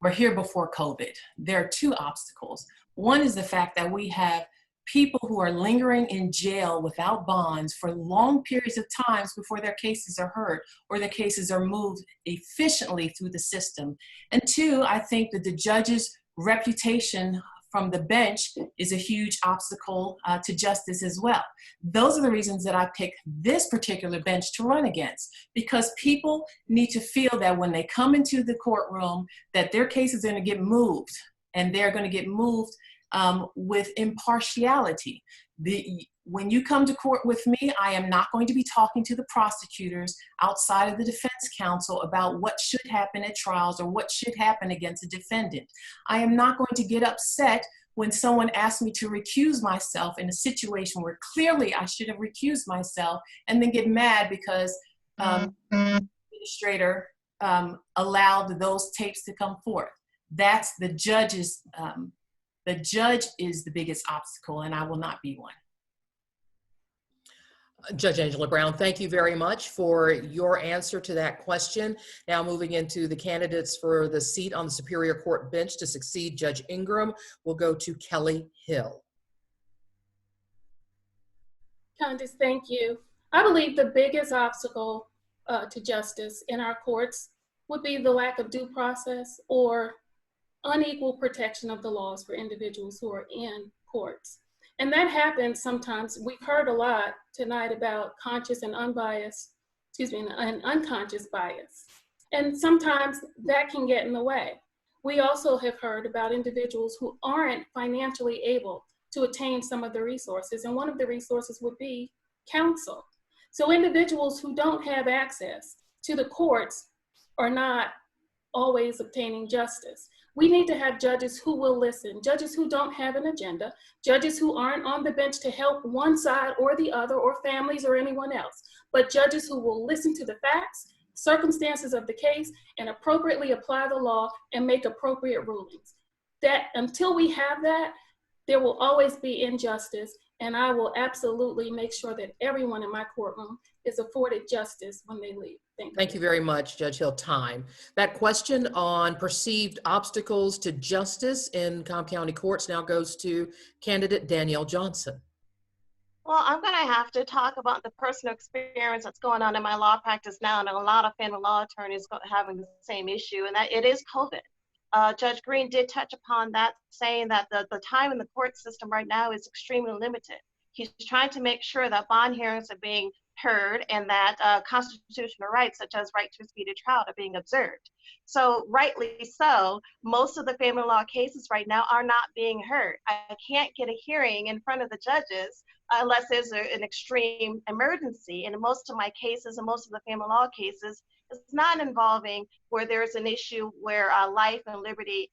were here before COVID. There are two obstacles. One is the fact that we have people who are lingering in jail without bonds for long periods of times before their cases are heard or their cases are moved efficiently through the system. And two, I think that the judge's reputation from the bench is a huge obstacle to justice as well. Those are the reasons that I picked this particular bench to run against, because people need to feel that when they come into the courtroom that their case is going to get moved, and they're going to get moved with impartiality. When you come to court with me, I am not going to be talking to the prosecutors outside of the defense counsel about what should happen at trials or what should happen against a defendant. I am not going to get upset when someone asks me to recuse myself in a situation where clearly I should have recused myself, and then get mad because the administrator allowed those tapes to come forth. That's the judge's, the judge is the biggest obstacle, and I will not be one. Judge Angela Brown, thank you very much for your answer to that question. Now moving into the candidates for the seat on the Superior Court bench to succeed Judge Ingram, we'll go to Kelly Hill. Candace, thank you. I believe the biggest obstacle to justice in our courts would be the lack of due process or unequal protection of the laws for individuals who are in courts. And that happens sometimes. We've heard a lot tonight about conscious and unbiased, and unconscious bias. And sometimes that can get in the way. We also have heard about individuals who aren't financially able to attain some of the resources. And one of the resources would be counsel. So individuals who don't have access to the courts are not always obtaining justice. We need to have judges who will listen, judges who don't have an agenda, judges who aren't on the bench to help one side or the other or families or anyone else, but judges who will listen to the facts, circumstances of the case, and appropriately apply the law and make appropriate rulings. That until we have that, there will always be injustice, and I will absolutely make sure that everyone in my courtroom is afforded justice when they leave. Thank you very much, Judge Hill. Time. That question on perceived obstacles to justice in Cobb County courts now goes to candidate Danielle Johnson. Well, I'm going to have to talk about the personal experience that's going on in my law practice now, and a lot of family law attorneys having the same issue, and that it is COVID. Judge Green did touch upon that, saying that the time in the court system right now is extremely limited. He's trying to make sure that bond hearings are being heard and that constitutional rights such as right to a speedy trial are being observed. So rightly so, most of the family law cases right now are not being heard. I can't get a hearing in front of the judges unless there's an extreme emergency. And most of my cases and most of the family law cases, it's not involving where there's an issue where life and liberty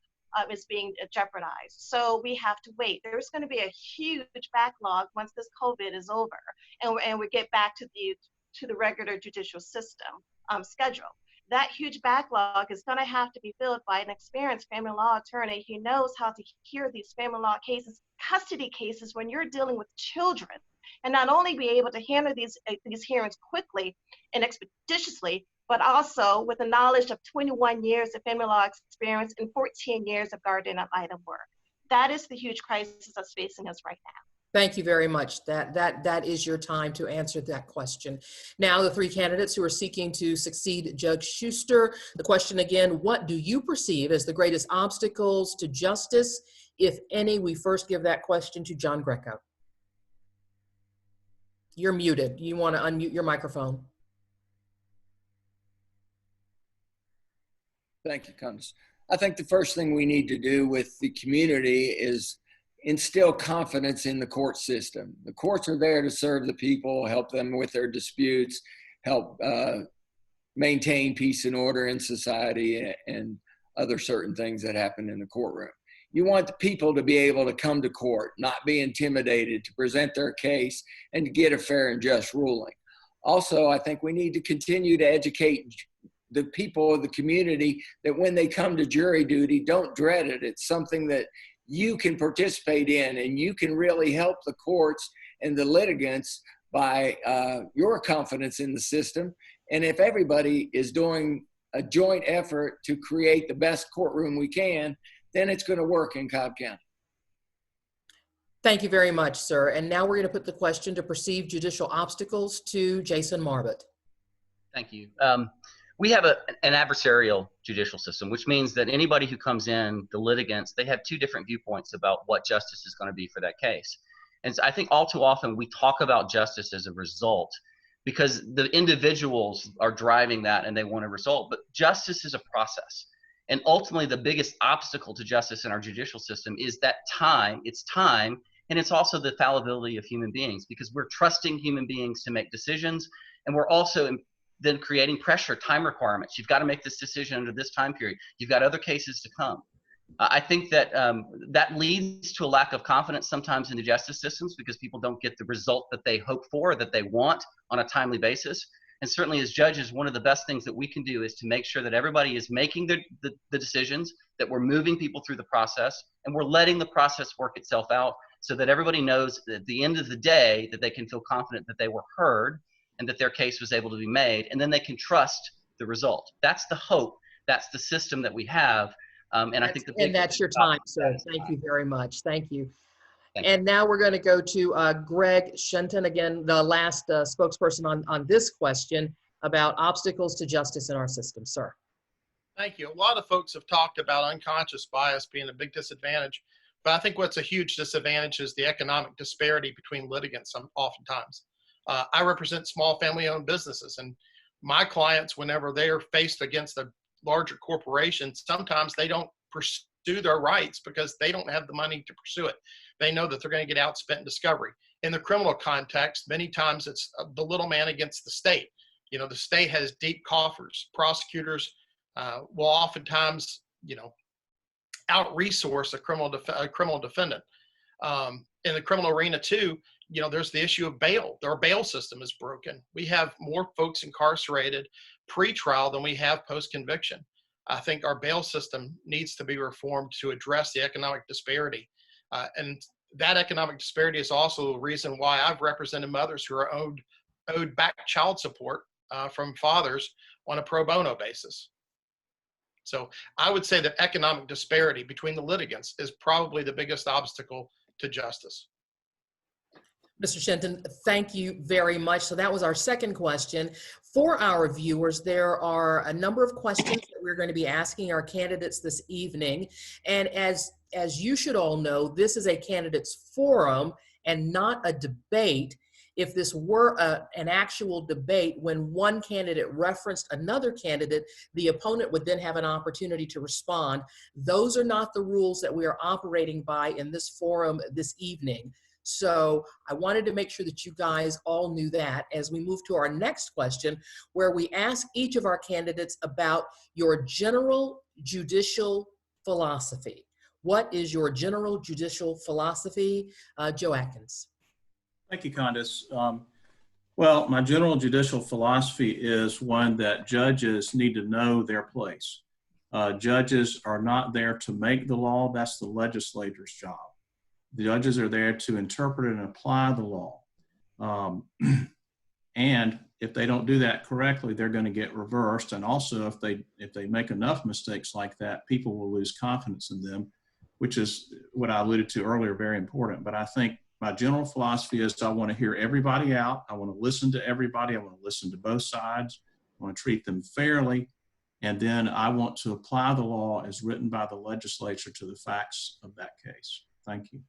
is being jeopardized. So we have to wait. There's going to be a huge backlog once this COVID is over and we get back to the regular judicial system schedule. That huge backlog is going to have to be filled by an experienced family law attorney who knows how to hear these family law cases, custody cases, when you're dealing with children, and not only be able to handle these hearings quickly and expeditiously, but also with the knowledge of 21 years of family law experience and 14 years of guardian ad litem work. That is the huge crisis that's facing us right now. Thank you very much. That is your time to answer that question. Now, the three candidates who are seeking to succeed Judge Schuster. The question again, what do you perceive as the greatest obstacles to justice, if any? We first give that question to John Greco. You're muted. You want to unmute your microphone. Thank you, Condace. I think the first thing we need to do with the community is instill confidence in the court system. The courts are there to serve the people, help them with their disputes, help maintain peace and order in society, and other certain things that happen in the courtroom. You want the people to be able to come to court, not be intimidated, to present their case and to get a fair and just ruling. Also, I think we need to continue to educate the people of the community that when they come to jury duty, don't dread it. It's something that you can participate in, and you can really help the courts and the litigants by your confidence in the system. And if everybody is doing a joint effort to create the best courtroom we can, then it's going to work in Cobb County. Thank you very much, sir. And now we're going to put the question to perceived judicial obstacles to Jason Marbut. Thank you. We have an adversarial judicial system, which means that anybody who comes in, the litigants, they have two different viewpoints about what justice is going to be for that case. And so I think all too often we talk about justice as a result because the individuals are driving that and they want a result. But justice is a process. And ultimately, the biggest obstacle to justice in our judicial system is that time. It's time, and it's also the fallibility of human beings, because we're trusting human beings to make decisions, and we're also then creating pressure, time requirements. You've got to make this decision under this time period. You've got other cases to come. I think that that leads to a lack of confidence sometimes in the justice systems because people don't get the result that they hope for, that they want on a timely basis. And certainly as judges, one of the best things that we can do is to make sure that everybody is making the decisions, that we're moving people through the process, and we're letting the process work itself out so that everybody knows that at the end of the day that they can feel confident that they were heard and that their case was able to be made, and then they can trust the result. That's the hope. That's the system that we have. And I think that's your time, sir. Thank you very much. Thank you. And now we're going to go to Greg Shenton, again, the last spokesperson on this question about obstacles to justice in our system. Sir. Thank you. A lot of folks have talked about unconscious bias being a big disadvantage, but I think what's a huge disadvantage is the economic disparity between litigants oftentimes. I represent small family-owned businesses, and my clients, whenever they are faced against a larger corporation, sometimes they don't pursue their rights because they don't have the money to pursue it. They know that they're going to get outspent in discovery. In the criminal context, many times it's the little man against the state. You know, the state has deep coffers. Prosecutors will oftentimes, out-resource a criminal defendant. In the criminal arena too, there's the issue of bail. Our bail system is broken. We have more folks incarcerated pre-trial than we have post-conviction. I think our bail system needs to be reformed to address the economic disparity. And that economic disparity is also the reason why I've represented mothers who are owed back child support from fathers on a pro bono basis. So I would say that economic disparity between the litigants is probably the biggest obstacle to justice. Mr. Shenton, thank you very much. So that was our second question. For our viewers, there are a number of questions that we're going to be asking our candidates this evening. And as you should all know, this is a candidates forum and not a debate. If this were an actual debate, when one candidate referenced another candidate, the opponent would then have an opportunity to respond. Those are not the rules that we are operating by in this forum this evening. So I wanted to make sure that you guys all knew that as we move to our next question, where we ask each of our candidates about your general judicial philosophy. What is your general judicial philosophy? Joe Atkins. Thank you, Condace. Well, my general judicial philosophy is one that judges need to know their place. Judges are not there to make the law. That's the legislator's job. The judges are there to interpret and apply the law. And if they don't do that correctly, they're going to get reversed. And also, if they make enough mistakes like that, people will lose confidence in them, which is what I alluded to earlier, very important. But I think my general philosophy is I want to hear everybody out. I want to listen to everybody. I want to listen to both sides. I want to treat them fairly. And then I want to apply the law as written by the legislature to the facts of that case. Thank you.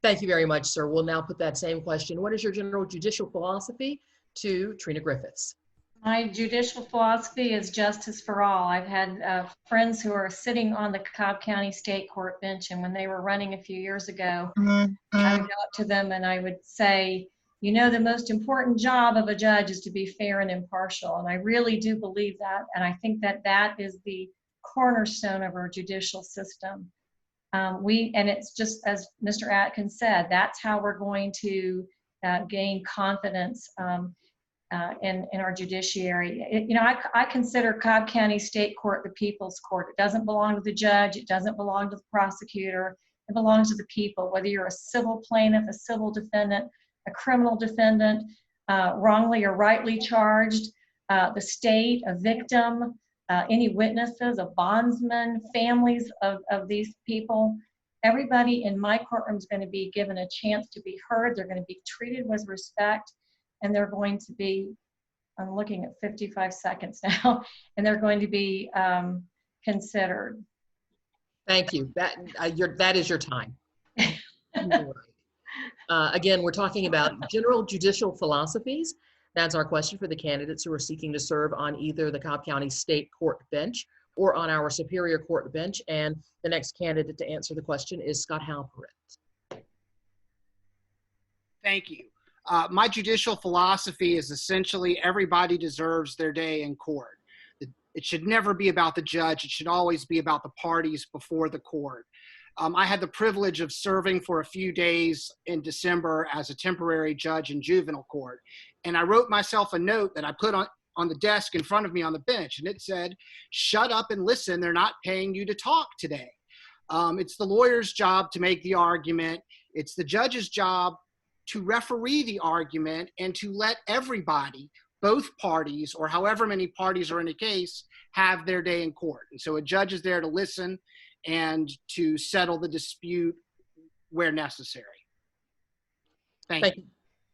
Thank you very much, sir. We'll now put that same question. What is your general judicial philosophy to Trina Griffiths? My judicial philosophy is justice for all. I've had friends who are sitting on the Cobb County State Court bench, and when they were running a few years ago, I would go up to them and I would say, you know, the most important job of a judge is to be fair and impartial. And I really do believe that. And I think that that is the cornerstone of our judicial system. And it's just as Mr. Atkins said, that's how we're going to gain confidence in our judiciary. You know, I consider Cobb County State Court the people's court. It doesn't belong to the judge. It doesn't belong to the prosecutor. It belongs to the people, whether you're a civil plaintiff, a civil defendant, a criminal defendant, wrongly or rightly charged, the state, a victim, any witnesses, a bondsman, families of these people. Everybody in my courtroom is going to be given a chance to be heard. They're going to be treated with respect, and they're going to be, I'm looking at 55 seconds now, and they're going to be considered. Thank you. That is your time. Again, we're talking about general judicial philosophies. That's our question for the candidates who are seeking to serve on either the Cobb County State Court bench or on our Superior Court bench. And the next candidate to answer the question is Scott Halperin. Thank you. My judicial philosophy is essentially everybody deserves their day in court. It should never be about the judge. It should always be about the parties before the court. I had the privilege of serving for a few days in December as a temporary judge in juvenile court. And I wrote myself a note that I put on the desk in front of me on the bench. And it said, shut up and listen. They're not paying you to talk today. It's the lawyer's job to make the argument. It's the judge's job to referee the argument and to let everybody, both parties or however many parties are in a case, have their day in court. And so a judge is there to listen and to settle the dispute where necessary. Thank you.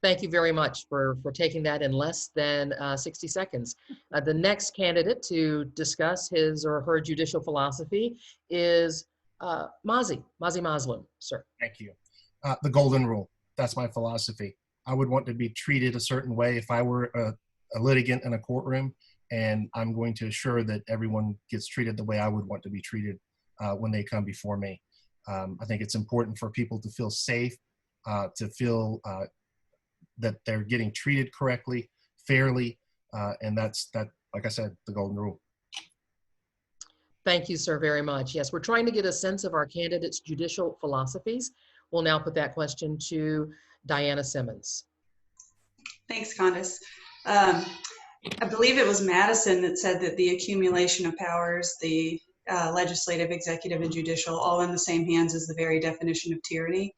Thank you very much for taking that in less than 60 seconds. The next candidate to discuss his or her judicial philosophy is Mazi Muslim, sir. Thank you. The golden rule. That's my philosophy. I would want to be treated a certain way if I were a litigant in a courtroom, and I'm going to assure that everyone gets treated the way I would want to be treated when they come before me. I think it's important for people to feel safe, to feel that they're getting treated correctly, fairly, and that's, like I said, the golden rule. Thank you, sir, very much. Yes, we're trying to get a sense of our candidates' judicial philosophies. We'll now put that question to Dianna Simmons. Thanks, Condace. I believe it was Madison that said that the accumulation of powers, the legislative, executive, and judicial, all in the same hands is the very definition of tyranny.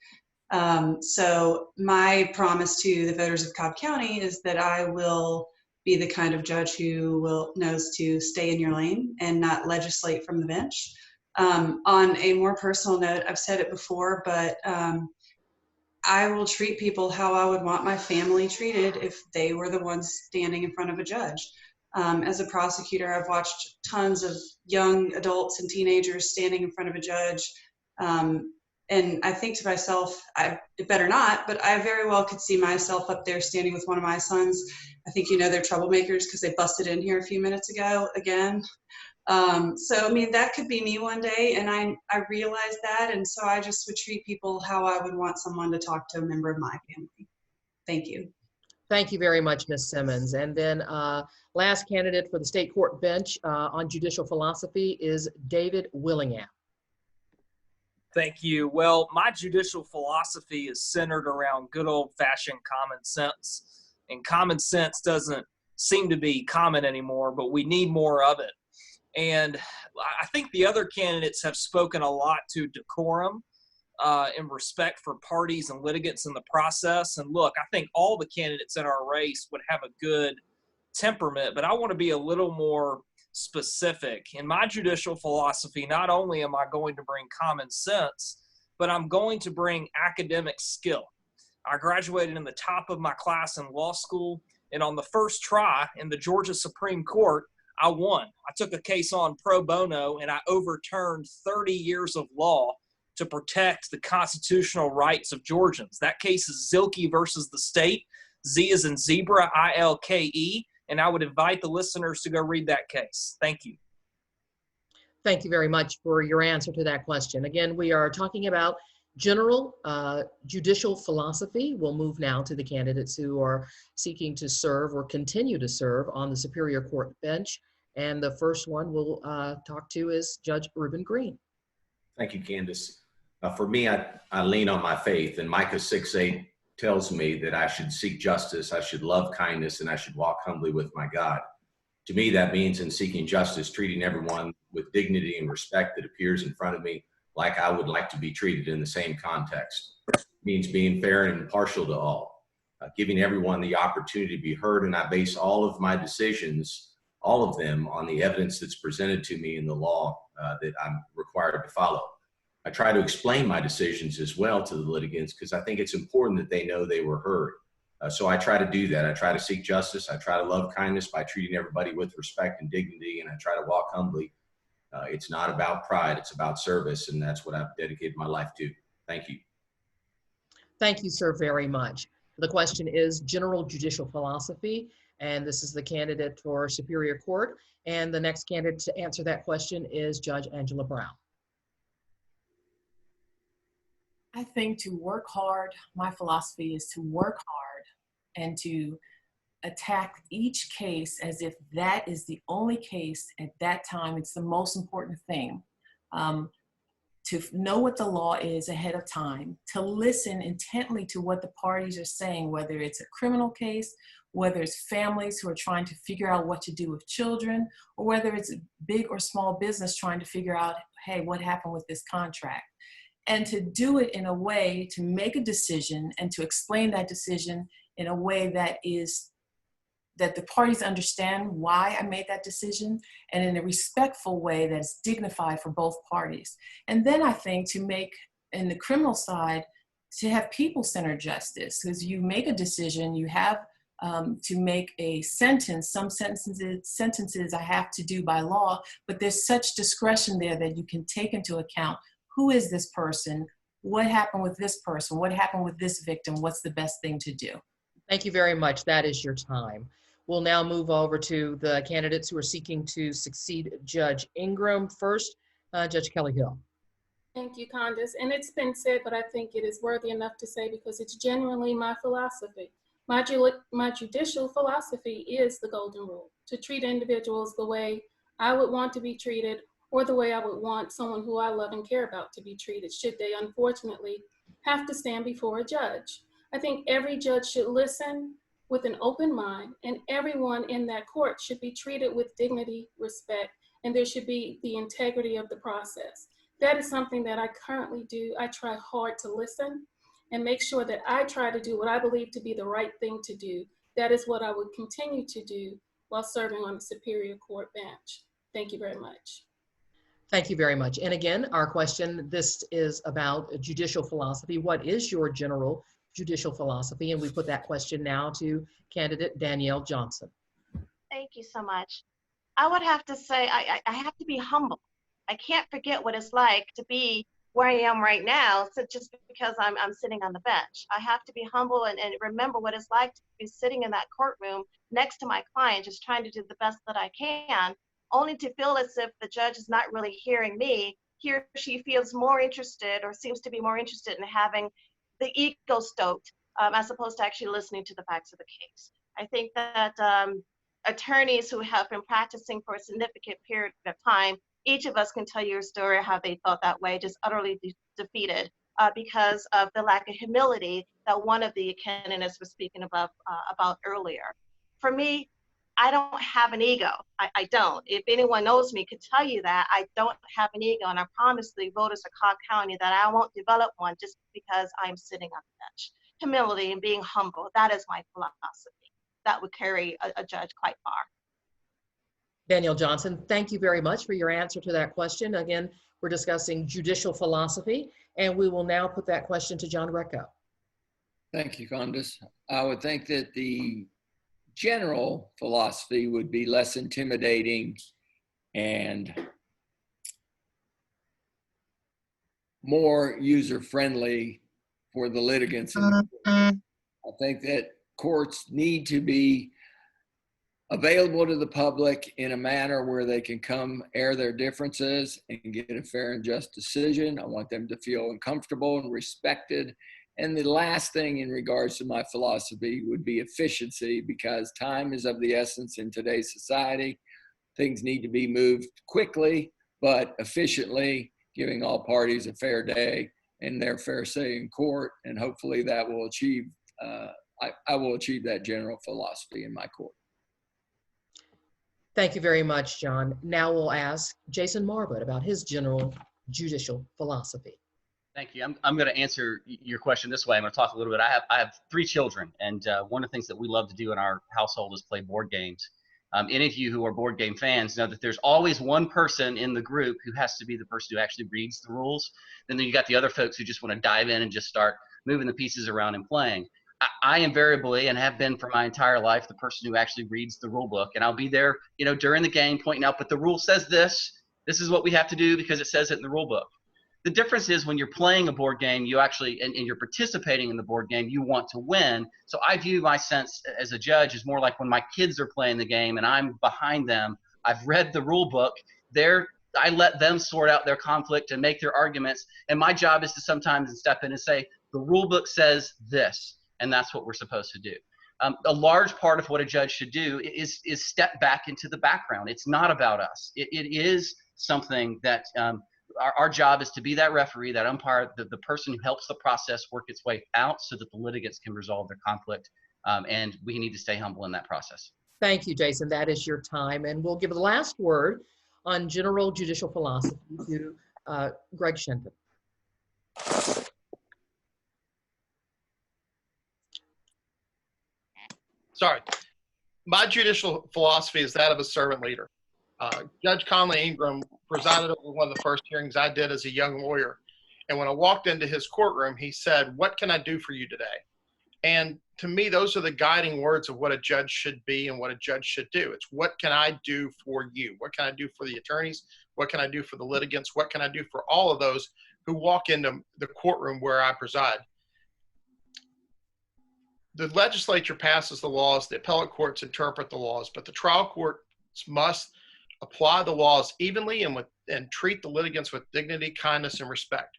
So my promise to the voters of Cobb County is that I will be the kind of judge who knows to stay in your lane and not legislate from the bench. On a more personal note, I've said it before, but I will treat people how I would want my family treated if they were the ones standing in front of a judge. As a prosecutor, I've watched tons of young adults and teenagers standing in front of a judge. And I think to myself, it better not, but I very well could see myself up there standing with one of my sons. I think you know they're troublemakers because they busted in here a few minutes ago again. So, I mean, that could be me one day, and I realize that, and so I just would treat people how I would want someone to talk to a member of my family. Thank you. Thank you very much, Ms. Simmons. And then last candidate for the state court bench on judicial philosophy is David Willingham. Thank you. Well, my judicial philosophy is centered around good old-fashioned common sense. And common sense doesn't seem to be common anymore, but we need more of it. And I think the other candidates have spoken a lot to decorum and respect for parties and litigants in the process. And look, I think all the candidates in our race would have a good temperament, but I want to be a little more specific. In my judicial philosophy, not only am I going to bring common sense, but I'm going to bring academic skill. I graduated in the top of my class in law school, and on the first try in the Georgia Supreme Court, I won. I took a case on pro bono, and I overturned 30 years of law to protect the constitutional rights of Georgians. That case is Zilke versus the state. Z is in zebra, I-L-K-E. and I would invite the listeners to go read that case. Thank you. Thank you very much for your answer to that question. Again, we are talking about general judicial philosophy. We'll move now to the candidates who are seeking to serve or continue to serve on the Superior Court bench. And the first one we'll talk to is Judge Ruben Green. Thank you, Candace. For me, I lean on my faith, and Micah 6:8 tells me that I should seek justice, I should love kindness, and I should walk humbly with my God. To me, that means in seeking justice, treating everyone with dignity and respect that appears in front of me like I would like to be treated in the same context. It means being fair and impartial to all, giving everyone the opportunity to be heard, and I base all of my decisions, all of them, on the evidence that's presented to me in the law that I'm required to follow. I try to explain my decisions as well to the litigants because I think it's important that they know they were heard. So I try to do that. I try to seek justice. I try to love kindness by treating everybody with respect and dignity, and I try to walk humbly. It's not about pride, it's about service, and that's what I've dedicated my life to. Thank you. Thank you, sir, very much. The question is general judicial philosophy, and this is the candidate for Superior Court. And the next candidate to answer that question is Judge Angela Brown. I think to work hard, my philosophy is to work hard and to attack each case as if that is the only case at that time. It's the most important thing. To know what the law is ahead of time, to listen intently to what the parties are saying, whether it's a criminal case, whether it's families who are trying to figure out what to do with children, or whether it's a big or small business trying to figure out, hey, what happened with this contract? And to do it in a way to make a decision and to explain that decision in a way that the parties understand why I made that decision, and in a respectful way that's dignified for both parties. And then I think to make, in the criminal side, to have people-centered justice, because you make a decision, you have to make a sentence. Some sentences I have to do by law, but there's such discretion there that you can take into account who is this person, what happened with this person, what happened with this victim, what's the best thing to do. Thank you very much. That is your time. We'll now move over to the candidates who are seeking to succeed Judge Ingram. First, Judge Kelly Hill. Thank you, Condace. And it's been said, but I think it is worthy enough to say because it's genuinely my philosophy. My judicial philosophy is the golden rule, to treat individuals the way I would want to be treated or the way I would want someone who I love and care about to be treated, should they unfortunately have to stand before a judge. I think every judge should listen with an open mind, and everyone in that court should be treated with dignity, respect, and there should be the integrity of the process. That is something that I currently do. I try hard to listen and make sure that I try to do what I believe to be the right thing to do. That is what I would continue to do while serving on the Superior Court bench. Thank you very much. Thank you very much. And again, our question, this is about judicial philosophy. What is your general judicial philosophy? And we put that question now to candidate Danielle Johnson. Thank you so much. I would have to say I have to be humble. I can't forget what it's like to be where I am right now, so just because I'm sitting on the bench. I have to be humble and remember what it's like to be sitting in that courtroom next to my client, just trying to do the best that I can, only to feel as if the judge is not really hearing me. He or she feels more interested or seems to be more interested in having the ego stoked as opposed to actually listening to the facts of the case. I think that attorneys who have been practicing for a significant period of time, each of us can tell you a story how they felt that way, just utterly defeated because of the lack of humility that one of the candidates was speaking about earlier. For me, I don't have an ego. I don't. If anyone knows me, could tell you that I don't have an ego, and I promise the voters of Cobb County that I won't develop one just because I'm sitting on the bench. Humility and being humble, that is my philosophy. That would carry a judge quite far. Danielle Johnson, thank you very much for your answer to that question. Again, we're discussing judicial philosophy, and we will now put that question to John Greco. Thank you, Condace. I would think that the general philosophy would be less intimidating and more user-friendly for the litigants. I think that courts need to be available to the public in a manner where they can come air their differences and get a fair and just decision. I want them to feel comfortable and respected. And the last thing in regards to my philosophy would be efficiency, because time is of the essence in today's society. Things need to be moved quickly, but efficiently, giving all parties a fair day and their fair say in court. And hopefully that will achieve, I will achieve that general philosophy in my court. Thank you very much, John. Now we'll ask Jason Marvin about his general judicial philosophy. Thank you. I'm going to answer your question this way. I'm going to talk a little bit. I have 3 children, and one of the things that we love to do in our household is play board games. Any of you who are board game fans know that there's always one person in the group who has to be the person who actually reads the rules. Then you got the other folks who just want to dive in and just start moving the pieces around and playing. I invariably, and have been for my entire life, the person who actually reads the rule book, and I'll be there, during the game pointing out, but the rule says this is what we have to do because it says it in the rule book. The difference is when you're playing a board game, you actually, and you're participating in the board game, you want to win. So I view my sense as a judge as more like when my kids are playing the game and I'm behind them, I've read the rule book, I let them sort out their conflict and make their arguments. And my job is to sometimes step in and say, the rule book says this. And that's what we're supposed to do. A large part of what a judge should do is step back into the background. It's not about us. It is something that our job is to be that referee, that umpire, the person who helps the process work its way out so that the litigants can resolve their conflict. And we need to stay humble in that process. Thank you, Jason. That is your time. And we'll give the last word on general judicial philosophy to Greg Shenton. Sorry. My judicial philosophy is that of a servant leader. Judge Conley Ingram presided over one of the first hearings I did as a young lawyer. And when I walked into his courtroom, he said, "What can I do for you today?" And to me, those are the guiding words of what a judge should be and what a judge should do. It's what can I do for you? What can I do for the attorneys? What can I do for the litigants? What can I do for all of those who walk into the courtroom where I preside? The legislature passes the laws, the appellate courts interpret the laws, but the trial courts must apply the laws evenly and treat the litigants with dignity, kindness, and respect.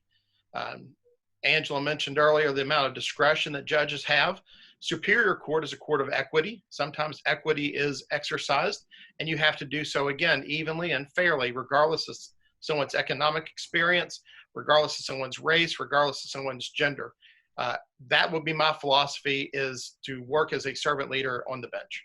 Angela mentioned earlier the amount of discretion that judges have. Superior court is a court of equity. Sometimes equity is exercised, and you have to do so, again, evenly and fairly, regardless of someone's economic experience, regardless of someone's race, regardless of someone's gender. That would be my philosophy, is to work as a servant leader on the bench.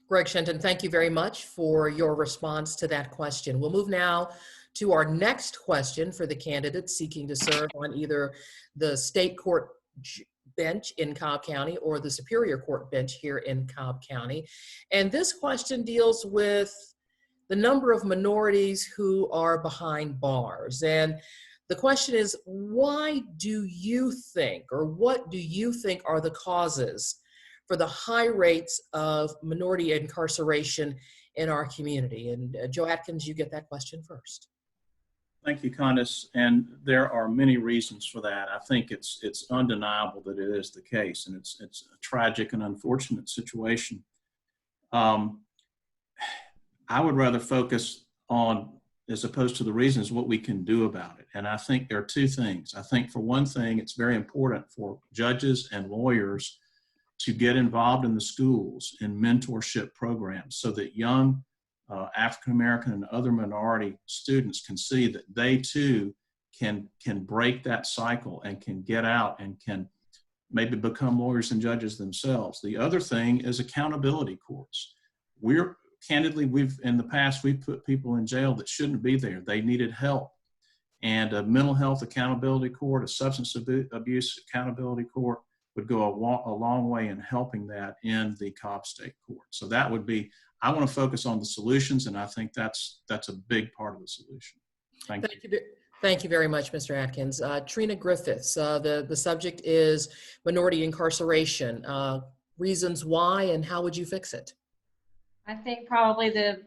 Greg Shenton, thank you very much for your response to that question. We'll move now to our next question for the candidates seeking to serve on either the state court bench in Cobb County or the Superior Court bench here in Cobb County. And this question deals with the number of minorities who are behind bars. And the question is, why do you think, or what do you think are the causes for the high rates of minority incarceration in our community? And Joe Atkins, you get that question first. Thank you, Condace. And there are many reasons for that. I think it's undeniable that it is the case, and it's a tragic and unfortunate situation. I would rather focus on, as opposed to the reasons, what we can do about it. And I think there are 2 things. I think for one thing, it's very important for judges and lawyers to get involved in the schools in mentorship programs so that young African-American and other minority students can see that they too can break that cycle and can get out and can maybe become lawyers and judges themselves. The other thing is accountability courts. In the past, we've put people in jail that shouldn't be there. They needed help. And a mental health accountability court, a substance abuse accountability court would go a long way in helping that in the Cobb State Court. So that would be, I want to focus on the solutions, and I think that's a big part of the solution. Thank you. Thank you very much, Mr. Atkins. Trina Griffiths, the subject is minority incarceration. Reasons why, and how would you fix it? I think probably the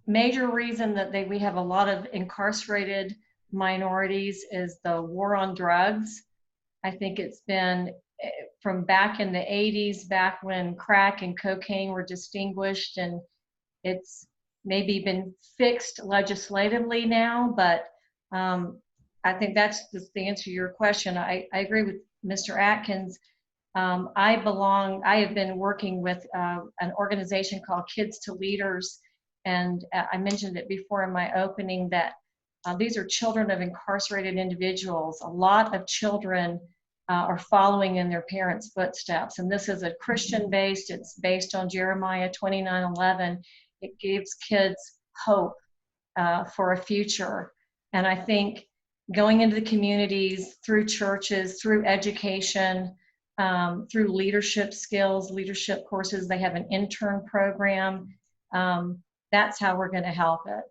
major reason that we have a lot of incarcerated minorities is the war on drugs. I think it's been from back in the 80s, back when crack and cocaine were distinguished, and it's maybe been fixed legislatively now, but I think that's the answer to your question. I agree with Mr. Atkins. I have been working with an organization called Kids to Leaders, and I mentioned it before in my opening that these are children of incarcerated individuals. A lot of children are following in their parents' footsteps, and this is a Christian-based, it's based on Jeremiah 29:11. It gives kids hope for a future. And I think going into the communities through churches, through education, through leadership skills, leadership courses, they have an intern program. That's how we're going to help it.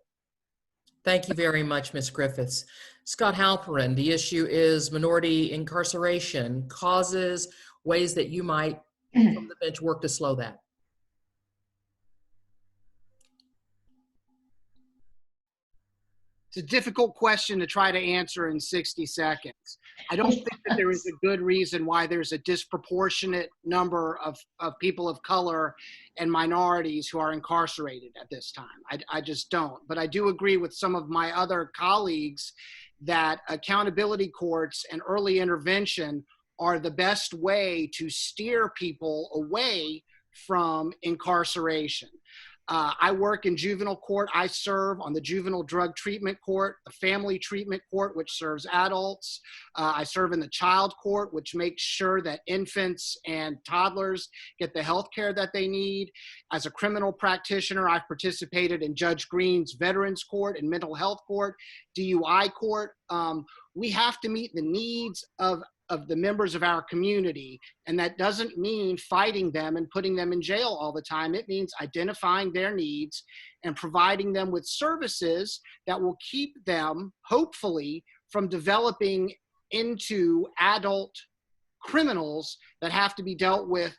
Thank you very much, Ms. Griffiths. Scott Halperin, the issue is minority incarceration, causes, ways that you might, from the bench, work to slow that. It's a difficult question to try to answer in 60 seconds. I don't think that there is a good reason why there's a disproportionate number of people of color and minorities who are incarcerated at this time. I just don't. But I do agree with some of my other colleagues that accountability courts and early intervention are the best way to steer people away from incarceration. I work in juvenile court. I serve on the juvenile drug treatment court, the family treatment court, which serves adults. I serve in the child court, which makes sure that infants and toddlers get the health care that they need. As a criminal practitioner, I've participated in Judge Green's Veterans Court and Mental Health Court, DUI court. We have to meet the needs of the members of our community. And that doesn't mean fighting them and putting them in jail all the time. It means identifying their needs and providing them with services that will keep them, hopefully, from developing into adult criminals that have to be dealt with.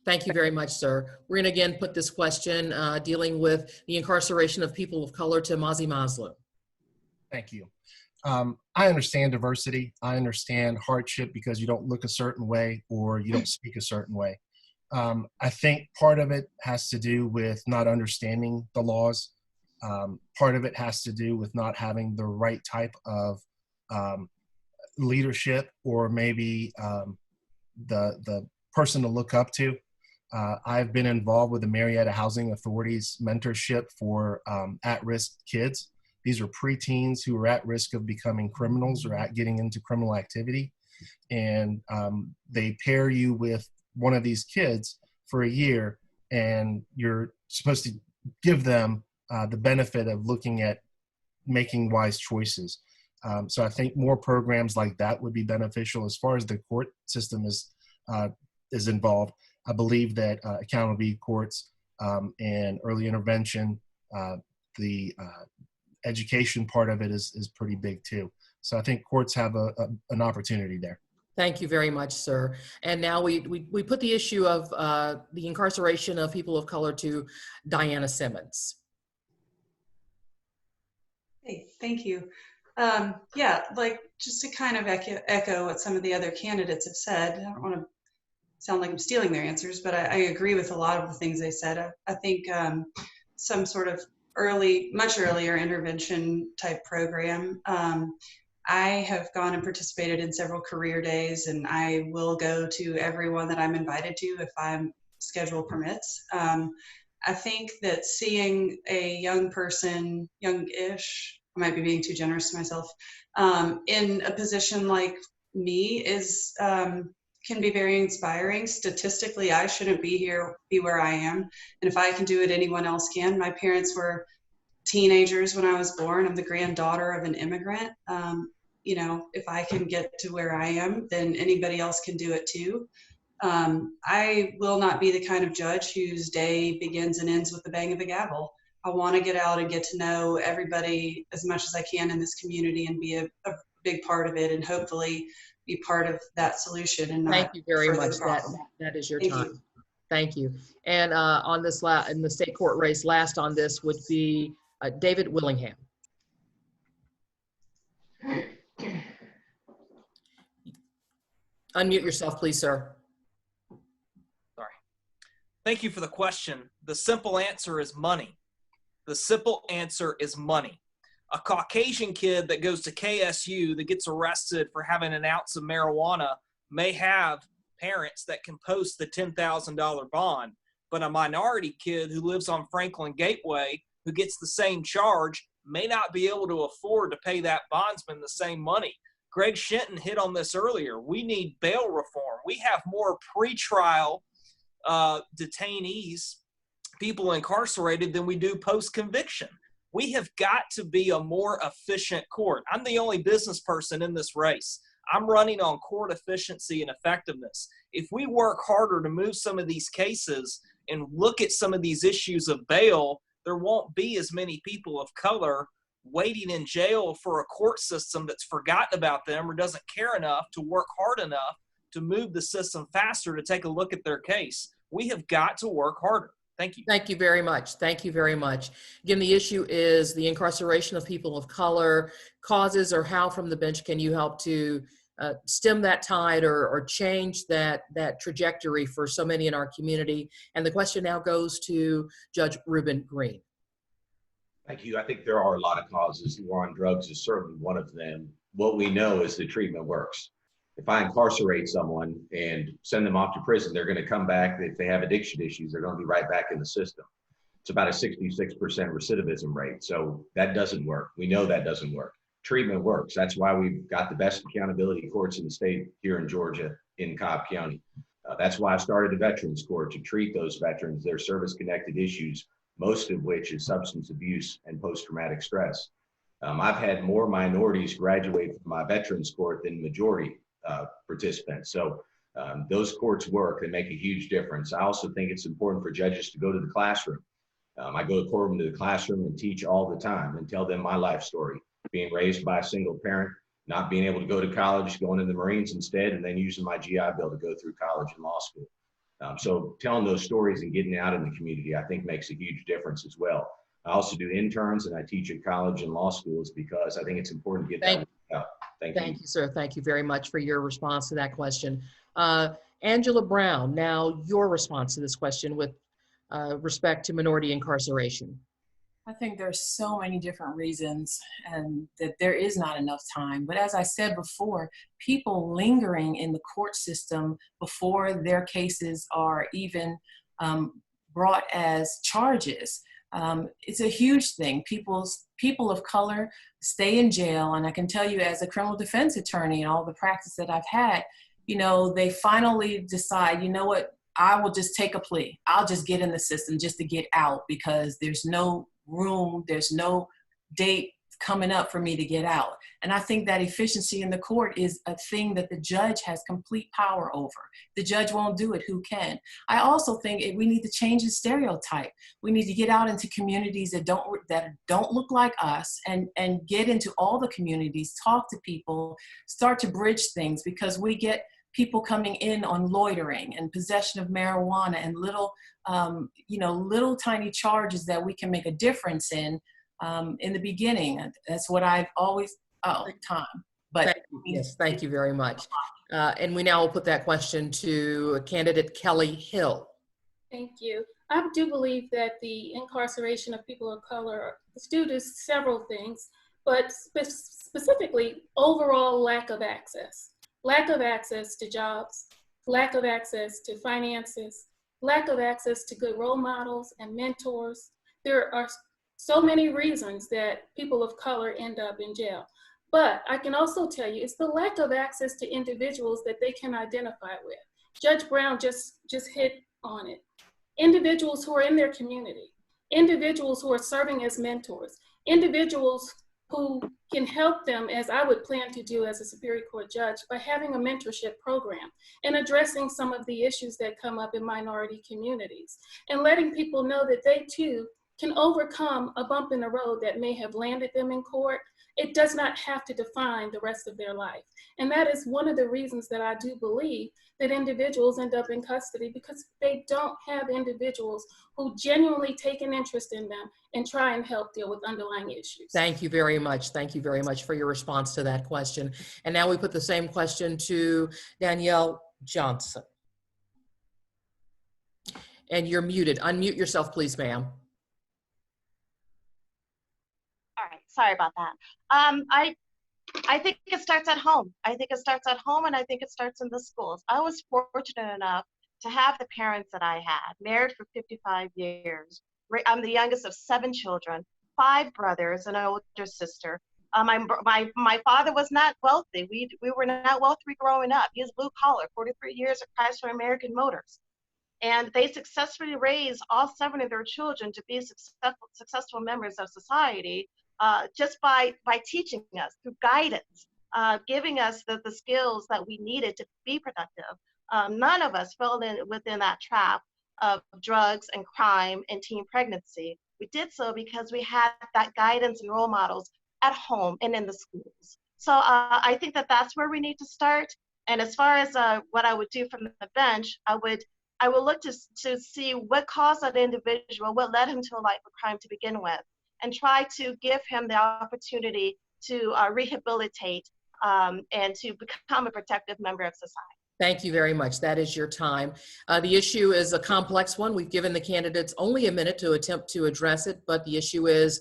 Thank you very much, sir. We're going to again put this question dealing with the incarceration of people of color to Mazi Maslow. Thank you. I understand diversity. I understand hardship because you don't look a certain way or you don't speak a certain way. I think part of it has to do with not understanding the laws. Part of it has to do with not having the right type of leadership or maybe the person to look up to. I've been involved with the Marietta Housing Authority's mentorship for at-risk kids. These are preteens who are at risk of becoming criminals or getting into criminal activity. And they pair you with one of these kids for a year, and you're supposed to give them the benefit of looking at making wise choices. So I think more programs like that would be beneficial. As far as the court system is involved, I believe that accountability courts and early intervention, the education part of it is pretty big too. So I think courts have an opportunity there. Thank you very much, sir. And now we put the issue of the incarceration of people of color to Dianna Simmons. Hey, thank you. Yeah, like just to kind of echo what some of the other candidates have said, I don't want to sound like I'm stealing their answers, but I agree with a lot of the things they said. I think some sort of much earlier intervention type program. I have gone and participated in several career days, and I will go to every one that I'm invited to if schedule permits. I think that seeing a young person, young-ish, I might be being too generous to myself, in a position like me can be very inspiring. Statistically, I shouldn't be where I am. And if I can do it, anyone else can. My parents were teenagers when I was born. I'm the granddaughter of an immigrant. You know, if I can get to where I am, then anybody else can do it too. I will not be the kind of judge whose day begins and ends with the bang of a gavel. I want to get out and get to know everybody as much as I can in this community and be a big part of it, and hopefully be part of that solution. And thank you very much. That is your time. Thank you. And on this in the state court race, last on this would be David Willingham. Unmute yourself, please, sir. Sorry. Thank you for the question. The simple answer is money. The simple answer is money. A Caucasian kid that goes to KSU that gets arrested for having an ounce of marijuana may have parents that can post the $10,000 bond, but a minority kid who lives on Franklin Gateway who gets the same charge may not be able to afford to pay that bondsman the same money. Greg Shenton hit on this earlier. We need bail reform. We have more pretrial detainees, people incarcerated, than we do post-conviction. We have got to be a more efficient court. I'm the only business person in this race. I'm running on court efficiency and effectiveness. If we work harder to move some of these cases and look at some of these issues of bail, there won't be as many people of color waiting in jail for a court system that's forgotten about them or doesn't care enough to work hard enough to move the system faster to take a look at their case. We have got to work harder. Thank you. Thank you very much. Thank you very much. Again, the issue is the incarceration of people of color, causes, or how from the bench can you help to stem that tide or change that trajectory for so many in our community. And the question now goes to Judge Ruben Green. Thank you. I think there are a lot of causes. The war on drugs is certainly one of them. What we know is the treatment works. If I incarcerate someone and send them off to prison, they're going to come back. If they have addiction issues, they're going to be right back in the system. It's about a 66% recidivism rate. So that doesn't work. We know that doesn't work. Treatment works. That's why we've got the best accountability courts in the state here in Georgia, in Cobb County. That's why I started a veterans court, to treat those veterans, their service-connected issues, most of which is substance abuse and post-traumatic stress. I've had more minorities graduate from my veterans court than majority participants. So those courts work. They make a huge difference. I also think it's important for judges to go to the classroom. I go to courtroom to the classroom and teach all the time and tell them my life story. Being raised by a single parent, not being able to go to college, going in the Marines instead, and then using my GI Bill to go through college and law school. So telling those stories and getting out in the community, I think, makes a huge difference as well. I also do interns and I teach at college and law schools because I think it's important to get that out. Thank you, sir. Thank you very much for your response to that question. Angela Brown, now your response to this question with respect to minority incarceration. I think there's so many different reasons and that there is not enough time. But as I said before, people lingering in the court system before their cases are even brought as charges. It's a huge thing. People of color stay in jail. And I can tell you, as a criminal defense attorney and all the practice that I've had, you know, they finally decide, you know what, I will just take a plea. I'll just get in the system just to get out because there's no room, there's no date coming up for me to get out. And I think that efficiency in the court is a thing that the judge has complete power over. The judge won't do it, who can? I also think we need to change the stereotype. We need to get out into communities that don't look like us and get into all the communities, talk to people, start to bridge things, because we get people coming in on loitering and possession of marijuana and little tiny charges that we can make a difference in the beginning. That's what I've always, time. But yes, thank you very much. And we now will put that question to candidate Kelly Hill. Thank you. I do believe that the incarceration of people of color is due to several things, but specifically overall lack of access. Lack of access to jobs, lack of access to finances, lack of access to good role models and mentors. There are so many reasons that people of color end up in jail. But I can also tell you it's the lack of access to individuals that they can identify with. Judge Brown just hit on it. Individuals who are in their community, individuals who are serving as mentors, individuals who can help them, as I would plan to do as a Superior Court judge, by having a mentorship program and addressing some of the issues that come up in minority communities and letting people know that they too can overcome a bump in the road that may have landed them in court, it does not have to define the rest of their life. And that is one of the reasons that I do believe that individuals end up in custody, because they don't have individuals who genuinely take an interest in them and try and help deal with underlying issues. Thank you very much. Thank you very much for your response to that question. And now we put the same question to Danielle Johnson. And you're muted. Unmute yourself, please, ma'am. All right, sorry about that. I think it starts at home. I think it starts at home, and I think it starts in the schools. I was fortunate enough to have the parents that I had, married for 55 years. I'm the youngest of 7 children, 5 brothers, and an older sister. My father was not wealthy. We were not wealthy growing up. He was blue collar, 43 years at Chrysler American Motors. And they successfully raised all 7 of their children to be successful members of society, just by teaching us through guidance, giving us the skills that we needed to be productive. None of us fell within that trap of drugs and crime and teen pregnancy. We did so because we had that guidance and role models at home and in the schools. So I think that that's where we need to start. And as far as what I would do from the bench, I would look to see what caused that individual, what led him to a life of crime to begin with, and try to give him the opportunity to rehabilitate and to become a protective member of society. Thank you very much. That is your time. The issue is a complex one. We've given the candidates only a minute to attempt to address it, but the issue is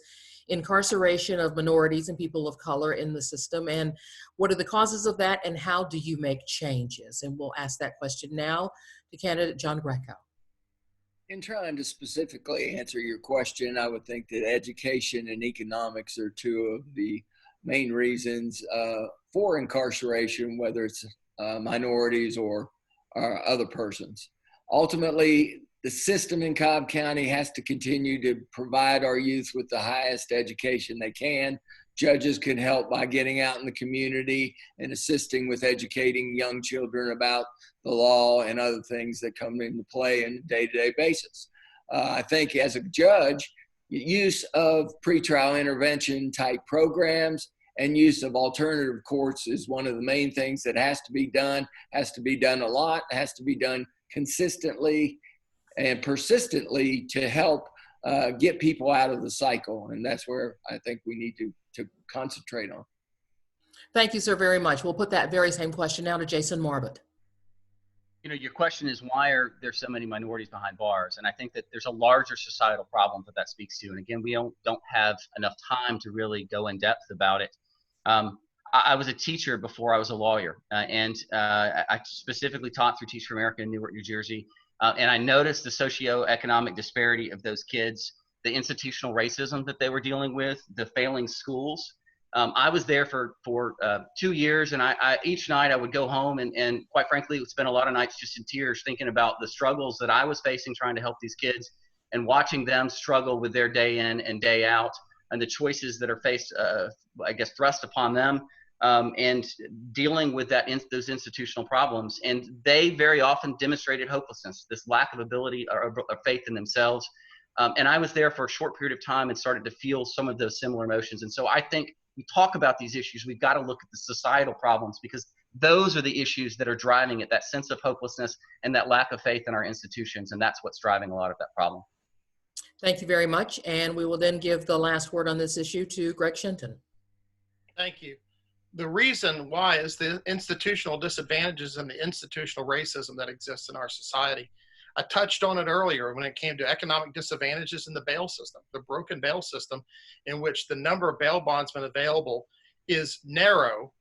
incarceration of minorities and people of color in the system. And what are the causes of that, and how do you make changes? And we'll ask that question now to candidate John Greco. In trying to specifically answer your question, I would think that education and economics are 2 of the main reasons for incarceration, whether it's minorities or other persons. Ultimately, the system in Cobb County has to continue to provide our youth with the highest education they can. Judges can help by getting out in the community and assisting with educating young children about the law and other things that come into play on a day-to-day basis. I think as a judge, use of pretrial intervention type programs and use of alternative courts is one of the main things that has to be done a lot, has to be done consistently and persistently to help get people out of the cycle. And that's where I think we need to concentrate on. Thank you, sir, very much. We'll put that very same question now to Jason Marvin. You know, your question is, why are there so many minorities behind bars? And I think that there's a larger societal problem that speaks to. And again, we don't have enough time to really go in depth about it. I was a teacher before I was a lawyer, and I specifically taught through Teach for America in Newark, New Jersey. And I noticed the socioeconomic disparity of those kids, the institutional racism that they were dealing with, the failing schools. I was there for 2 years, and each night I would go home and quite frankly, would spend a lot of nights just in tears thinking about the struggles that I was facing trying to help these kids, and watching them struggle with their day in and day out, and the choices that are faced, I guess, thrust upon them, and dealing with those institutional problems. And they very often demonstrated hopelessness, this lack of ability or faith in themselves. And I was there for a short period of time and started to feel some of those similar emotions. And so I think we talk about these issues, we've got to look at the societal problems, because those are the issues that are driving it, that sense of hopelessness and that lack of faith in our institutions. And that's what's driving a lot of that problem. Thank you very much. And we will then give the last word on this issue to Greg Shenton. Thank you. The reason why is the institutional disadvantages and the institutional racism that exists in our society. I touched on it earlier when it came to economic disadvantages in the bail system, the broken bail system, in which the number of bail bondsmen available is narrow,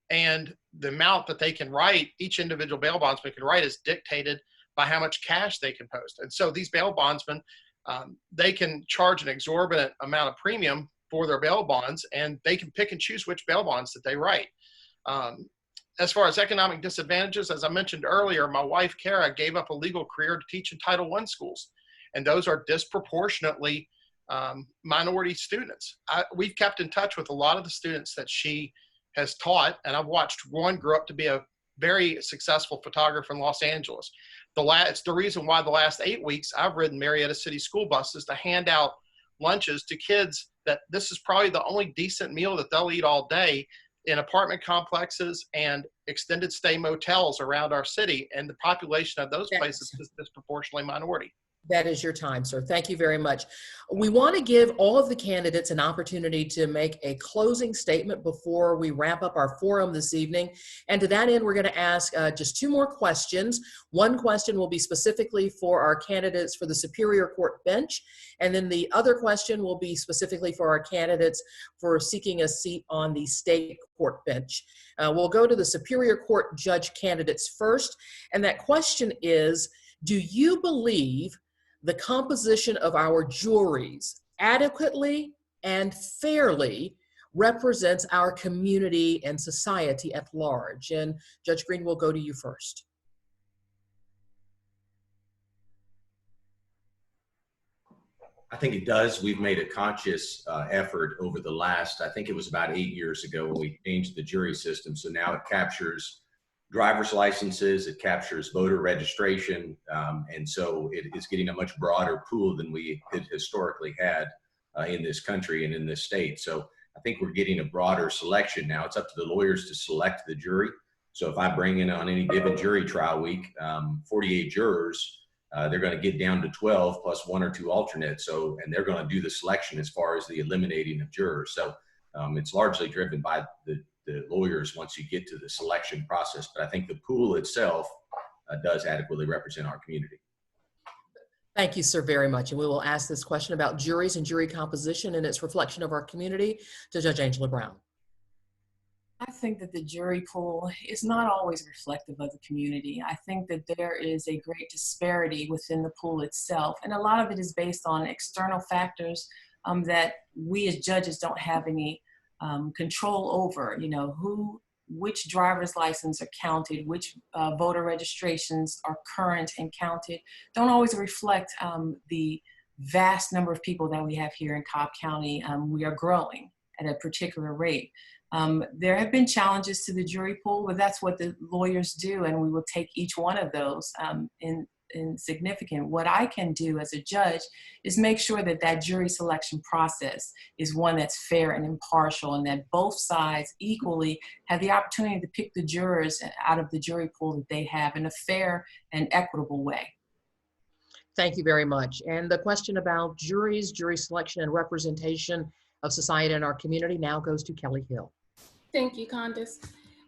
and the amount that they can write, each individual bail bondsman can write, is dictated by how much cash they can post. And so these bail bondsmen, they can charge an exorbitant amount of premium for their bail bonds, and they can pick and choose which bail bonds that they write. As far as economic disadvantages, as I mentioned earlier, my wife, Kara, gave up a legal career to teach in Title I schools, and those are disproportionately minority students. We've kept in touch with a lot of the students that she has taught, and I've watched one grow up to be a very successful photographer in Los Angeles. It's the reason why the last 8 weeks I've ridden Marietta City school buses to hand out lunches to kids that this is probably the only decent meal that they'll eat all day in apartment complexes and extended stay motels around our city. And the population of those places is disproportionately minority. That is your time, sir. Thank you very much. We want to give all of the candidates an opportunity to make a closing statement before we wrap up our forum this evening. And to that end, we're going to ask just 2 more questions. One question will be specifically for our candidates for the Superior Court bench. And then the other question will be specifically for our candidates for seeking a seat on the state court bench. We'll go to the Superior Court judge candidates first. And that question is, do you believe the composition of our juries adequately and fairly represents our community and society at large? And Judge Green, will go to you first. I think it does. We've made a conscious effort over the last, I think it was about 8 years ago when we changed the jury system. So now it captures driver's licenses, it captures voter registration, and so it is getting a much broader pool than we had historically had in this country and in this state. So I think we're getting a broader selection now. It's up to the lawyers to select the jury. So if I bring in on any given jury trial week 48 jurors, they're going to get down to 12 plus 1 or 2 alternates. So, and they're going to do the selection as far as the eliminating of jurors. So it's largely driven by the lawyers once you get to the selection process. But I think the pool itself does adequately represent our community. Thank you, sir, very much. And we will ask this question about juries and jury composition and its reflection of our community to Judge Angela Brown. I think that the jury pool is not always reflective of the community. I think that there is a great disparity within the pool itself. And a lot of it is based on external factors that we as judges don't have any control over, you know, which driver's license are counted, which voter registrations are current and counted, don't always reflect the vast number of people that we have here in Cobb County. We are growing at a particular rate. There have been challenges to the jury pool, but that's what the lawyers do, and we will take each one of those in significant. What I can do as a judge is make sure that that jury selection process is one that's fair and impartial, and that both sides equally have the opportunity to pick the jurors out of the jury pool that they have in a fair and equitable way. Thank you very much. And the question about juries, jury selection, and representation of society in our community now goes to Kelly Hill. Thank you, Condace.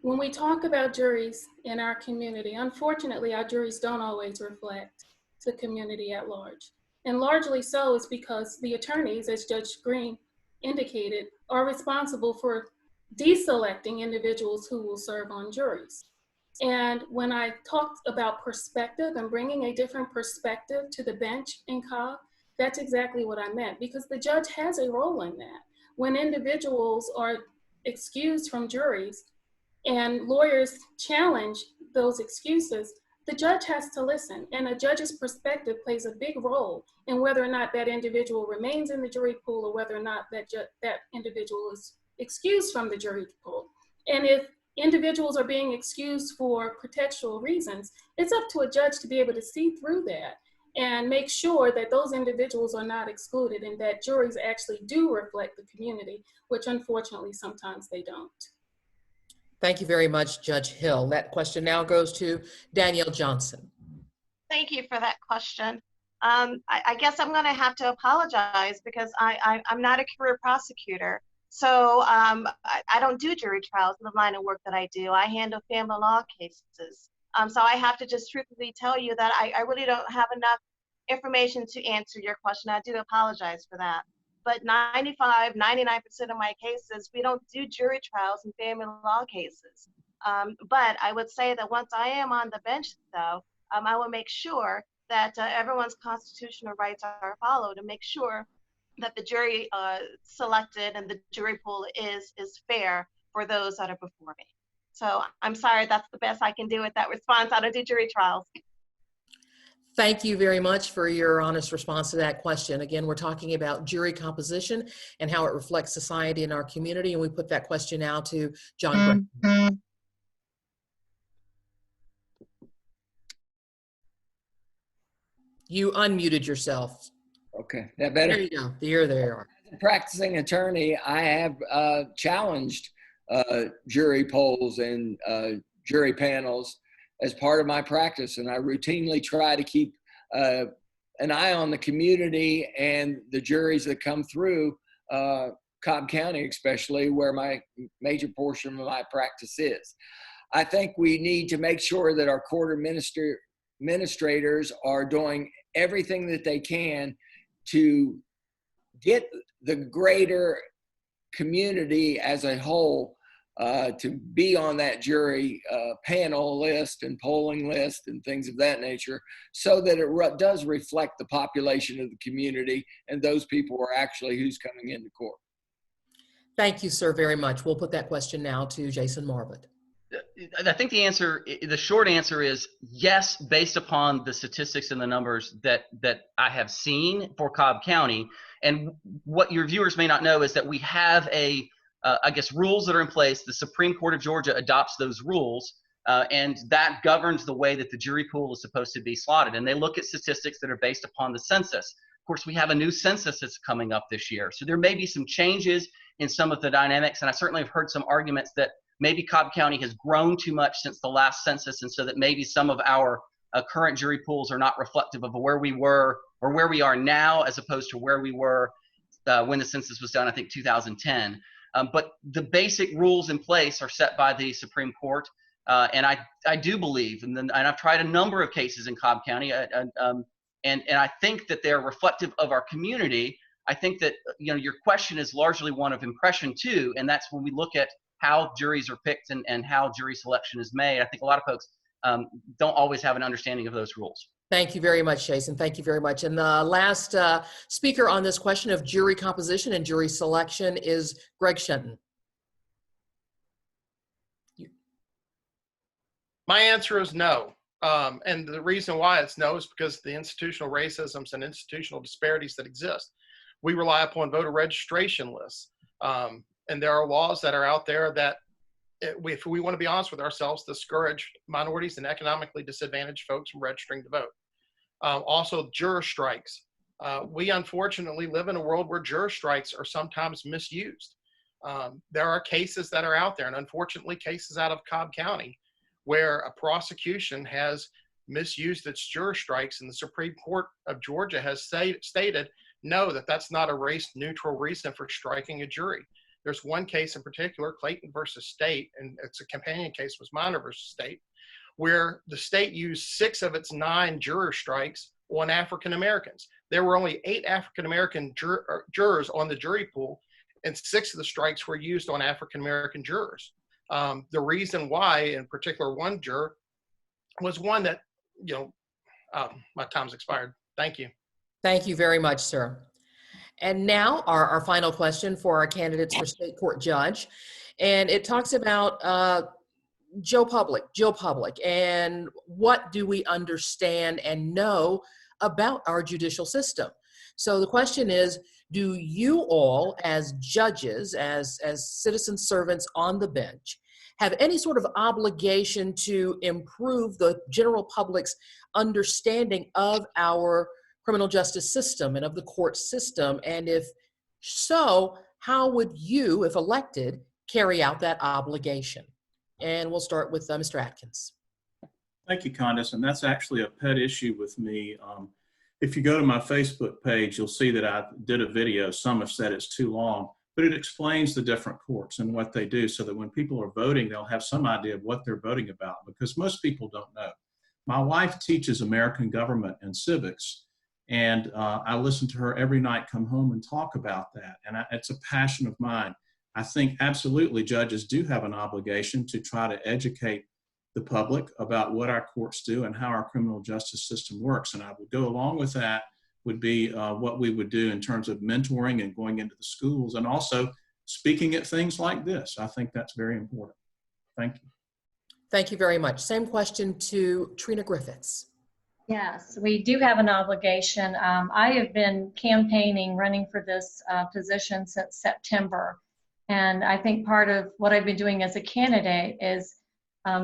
When we talk about juries in our community, unfortunately, our juries don't always reflect the community at large. And largely so is because the attorneys, as Judge Green indicated, are responsible for deselecting individuals who will serve on juries. And when I talked about perspective and bringing a different perspective to the bench in Cobb, that's exactly what I meant, because the judge has a role in that. When individuals are excused from juries, and lawyers challenge those excuses, the judge has to listen. And a judge's perspective plays a big role in whether or not that individual remains in the jury pool or whether or not that individual is excused from the jury pool. And if individuals are being excused for pretextual reasons, it's up to a judge to be able to see through that and make sure that those individuals are not excluded and that juries actually do reflect the community, which unfortunately sometimes they don't. Thank you very much, Judge Hill. That question now goes to Danielle Johnson. Thank you for that question. I guess I'm going to have to apologize because I'm not a career prosecutor. So I don't do jury trials in the line of work that I do. I handle family law cases. So I have to just truthfully tell you that I really don't have enough information to answer your question. I do apologize for that. But 99% of my cases, we don't do jury trials in family law cases. But I would say that once I am on the bench, though, I will make sure that everyone's constitutional rights are followed and make sure that the jury selected and the jury pool is fair for those that are before me. So I'm sorry, that's the best I can do with that response. I don't do jury trials. Thank you very much for your honest response to that question. Again, we're talking about jury composition and how it reflects society in our community, and we put that question now to John Greco. You unmuted yourself. Okay, that better? There you go. There they are. As a practicing attorney, I have challenged jury polls and jury panels as part of my practice, and I routinely try to keep an eye on the community and the juries that come through Cobb County, especially where my major portion of my practice is. I think we need to make sure that our court administrators are doing everything that they can to get the greater community as a whole to be on that jury panel list and polling list and things of that nature, so that it does reflect the population of the community and those people are actually who's coming into court. Thank you, sir, very much. We'll put that question now to Jason Marvin. I think the short answer is yes, based upon the statistics and the numbers that I have seen for Cobb County. And what your viewers may not know is that we have I guess, rules that are in place. The Supreme Court of Georgia adopts those rules, and that governs the way that the jury pool is supposed to be slotted. And they look at statistics that are based upon the census. Of course, we have a new census that's coming up this year. So there may be some changes in some of the dynamics. And I certainly have heard some arguments that maybe Cobb County has grown too much since the last census, and so that maybe some of our current jury pools are not reflective of where we were or where we are now, as opposed to where we were when the census was done, I think 2010. But the basic rules in place are set by the Supreme Court, and I do believe, and I've tried a number of cases in Cobb County, and I think that they're reflective of our community. I think that your question is largely one of impression too, and that's when we look at how juries are picked and how jury selection is made. I think a lot of folks don't always have an understanding of those rules. Thank you very much, Jason. Thank you very much. And the last speaker on this question of jury composition and jury selection is Greg Shenton. My answer is no. And the reason why it's no is because of the institutional racisms and institutional disparities that exist. We rely upon voter registration lists. And there are laws that are out there that, if we want to be honest with ourselves, discourage minorities and economically disadvantaged folks from registering to vote. Also, juror strikes. We unfortunately live in a world where juror strikes are sometimes misused. There are cases that are out there, and unfortunately cases out of Cobb County, where a prosecution has misused its juror strikes, and the Supreme Court of Georgia has stated, no, that's not a race-neutral reason for striking a jury. There's one case in particular, Clayton versus State, and it's a companion case, was Minor versus State, where the state used 6 of its 9 juror strikes on African Americans. There were only 8 African American jurors on the jury pool, and 6 of the strikes were used on African American jurors. The reason why, in particular, one juror was one that, my time's expired. Thank you. Thank you very much, sir. And now our final question for our candidates for state court judge. And it talks about Joe Public, and what do we understand and know about our judicial system? So the question is, do you all as judges, as citizen servants on the bench, have any sort of obligation to improve the general public's understanding of our criminal justice system and of the court system? And if so, how would you, if elected, carry out that obligation? And we'll start with Mr. Atkins. Thank you, Condace. And that's actually a pet issue with me. If you go to my Facebook page, you'll see that I did a video. Some have said it's too long, but it explains the different courts and what they do, so that when people are voting, they'll have some idea of what they're voting about, because most people don't know. My wife teaches American government and civics, and I listen to her every night come home and talk about that. And it's a passion of mine. I think absolutely judges do have an obligation to try to educate the public about what our courts do and how our criminal justice system works. And I would go along with that would be what we would do in terms of mentoring and going into the schools, and also speaking at things like this. I think that's very important. Thank you. Thank you very much. Same question to Trina Griffiths. Yes, we do have an obligation. I have been campaigning, running for this position since September. And I think part of what I've been doing as a candidate is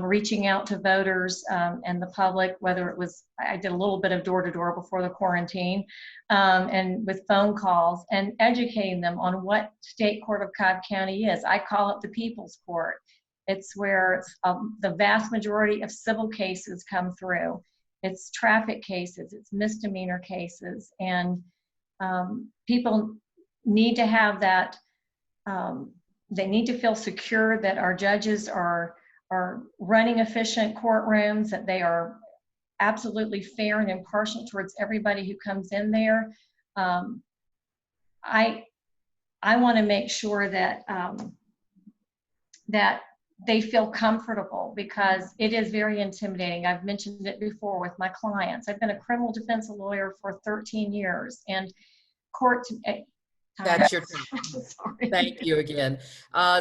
reaching out to voters and the public, whether it was, I did a little bit of door-to-door before the quarantine, and with phone calls, and educating them on what State Court of Cobb County is. I call it the People's Court. It's where the vast majority of civil cases come through. It's traffic cases, it's misdemeanor cases, and people need to have that, they need to feel secure that our judges are running efficient courtrooms, that they are absolutely fair and impartial towards everybody who comes in there. I want to make sure that that they feel comfortable, because it is very intimidating. I've mentioned it before with my clients. I've been a criminal defense lawyer for 13 years, and court. That's your time. Sorry. Thank you again.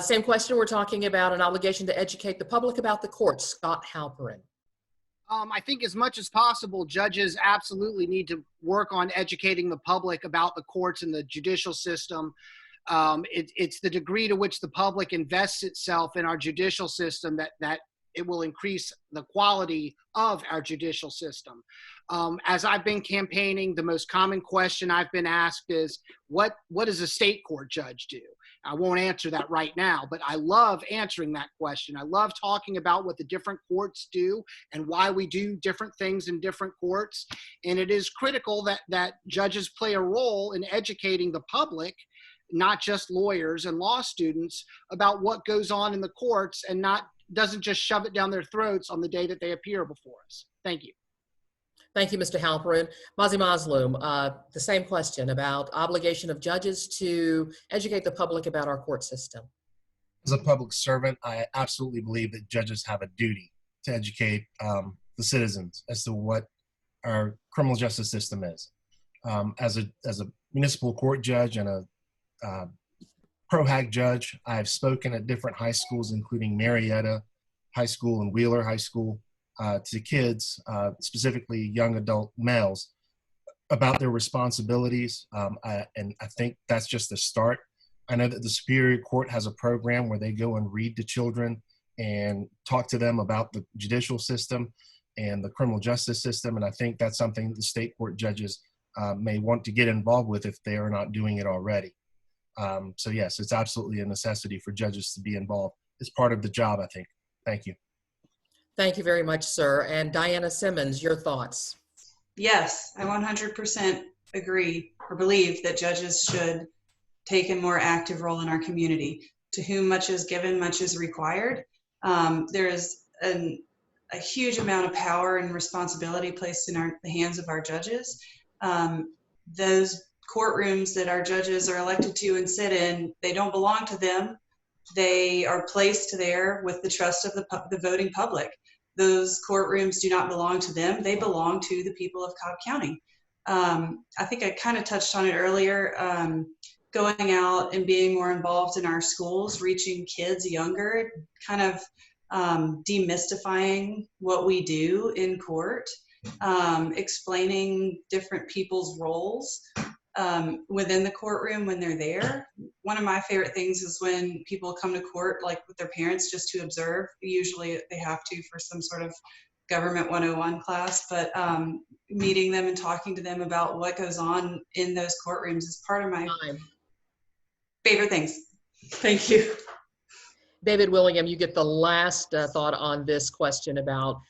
Same question. We're talking about an obligation to educate the public about the courts. Scott Halperin. I think as much as possible, judges absolutely need to work on educating the public about the courts and the judicial system. It's the degree to which the public invests itself in our judicial system that it will increase the quality of our judicial system. As I've been campaigning, the most common question I've been asked is, what does a state court judge do? I won't answer that right now, but I love answering that question. I love talking about what the different courts do and why we do different things in different courts. And it is critical that judges play a role in educating the public, not just lawyers and law students, about what goes on in the courts, and doesn't just shove it down their throats on the day that they appear before us. Thank you. Thank you, Mr. Halperin. Mazi Mazloum, the same question about obligation of judges to educate the public about our court system. As a public servant, I absolutely believe that judges have a duty to educate the citizens as to what our criminal justice system is. As a municipal court judge and a pro-hack judge, I have spoken at different high schools, including Marietta High School and Wheeler High School, to kids, specifically young adult males, about their responsibilities. And I think that's just the start. I know that the Superior Court has a program where they go and read to children and talk to them about the judicial system and the criminal justice system. And I think that's something the state court judges may want to get involved with if they are not doing it already. So yes, it's absolutely a necessity for judges to be involved. It's part of the job, I think. Thank you. Thank you very much, sir. And Dianna Simmons, your thoughts? Yes, I 100% agree or believe that judges should take a more active role in our community. To whom much is given, much is required. There is a huge amount of power and responsibility placed in the hands of our judges. Those courtrooms that our judges are elected to and sit in, they don't belong to them. They are placed there with the trust of the voting public. Those courtrooms do not belong to them. They belong to the people of Cobb County. I think I kind of touched on it earlier, going out and being more involved in our schools, reaching kids younger, kind of demystifying what we do in court, explaining different people's roles within the courtroom when they're there. One of my favorite things is when people come to court, like with their parents, just to observe. Usually they have to for some sort of government 101 class, but meeting them and talking to them about what goes on in those courtrooms is part of my favorite things. Thank you. David Willingham, you get the last thought on this question about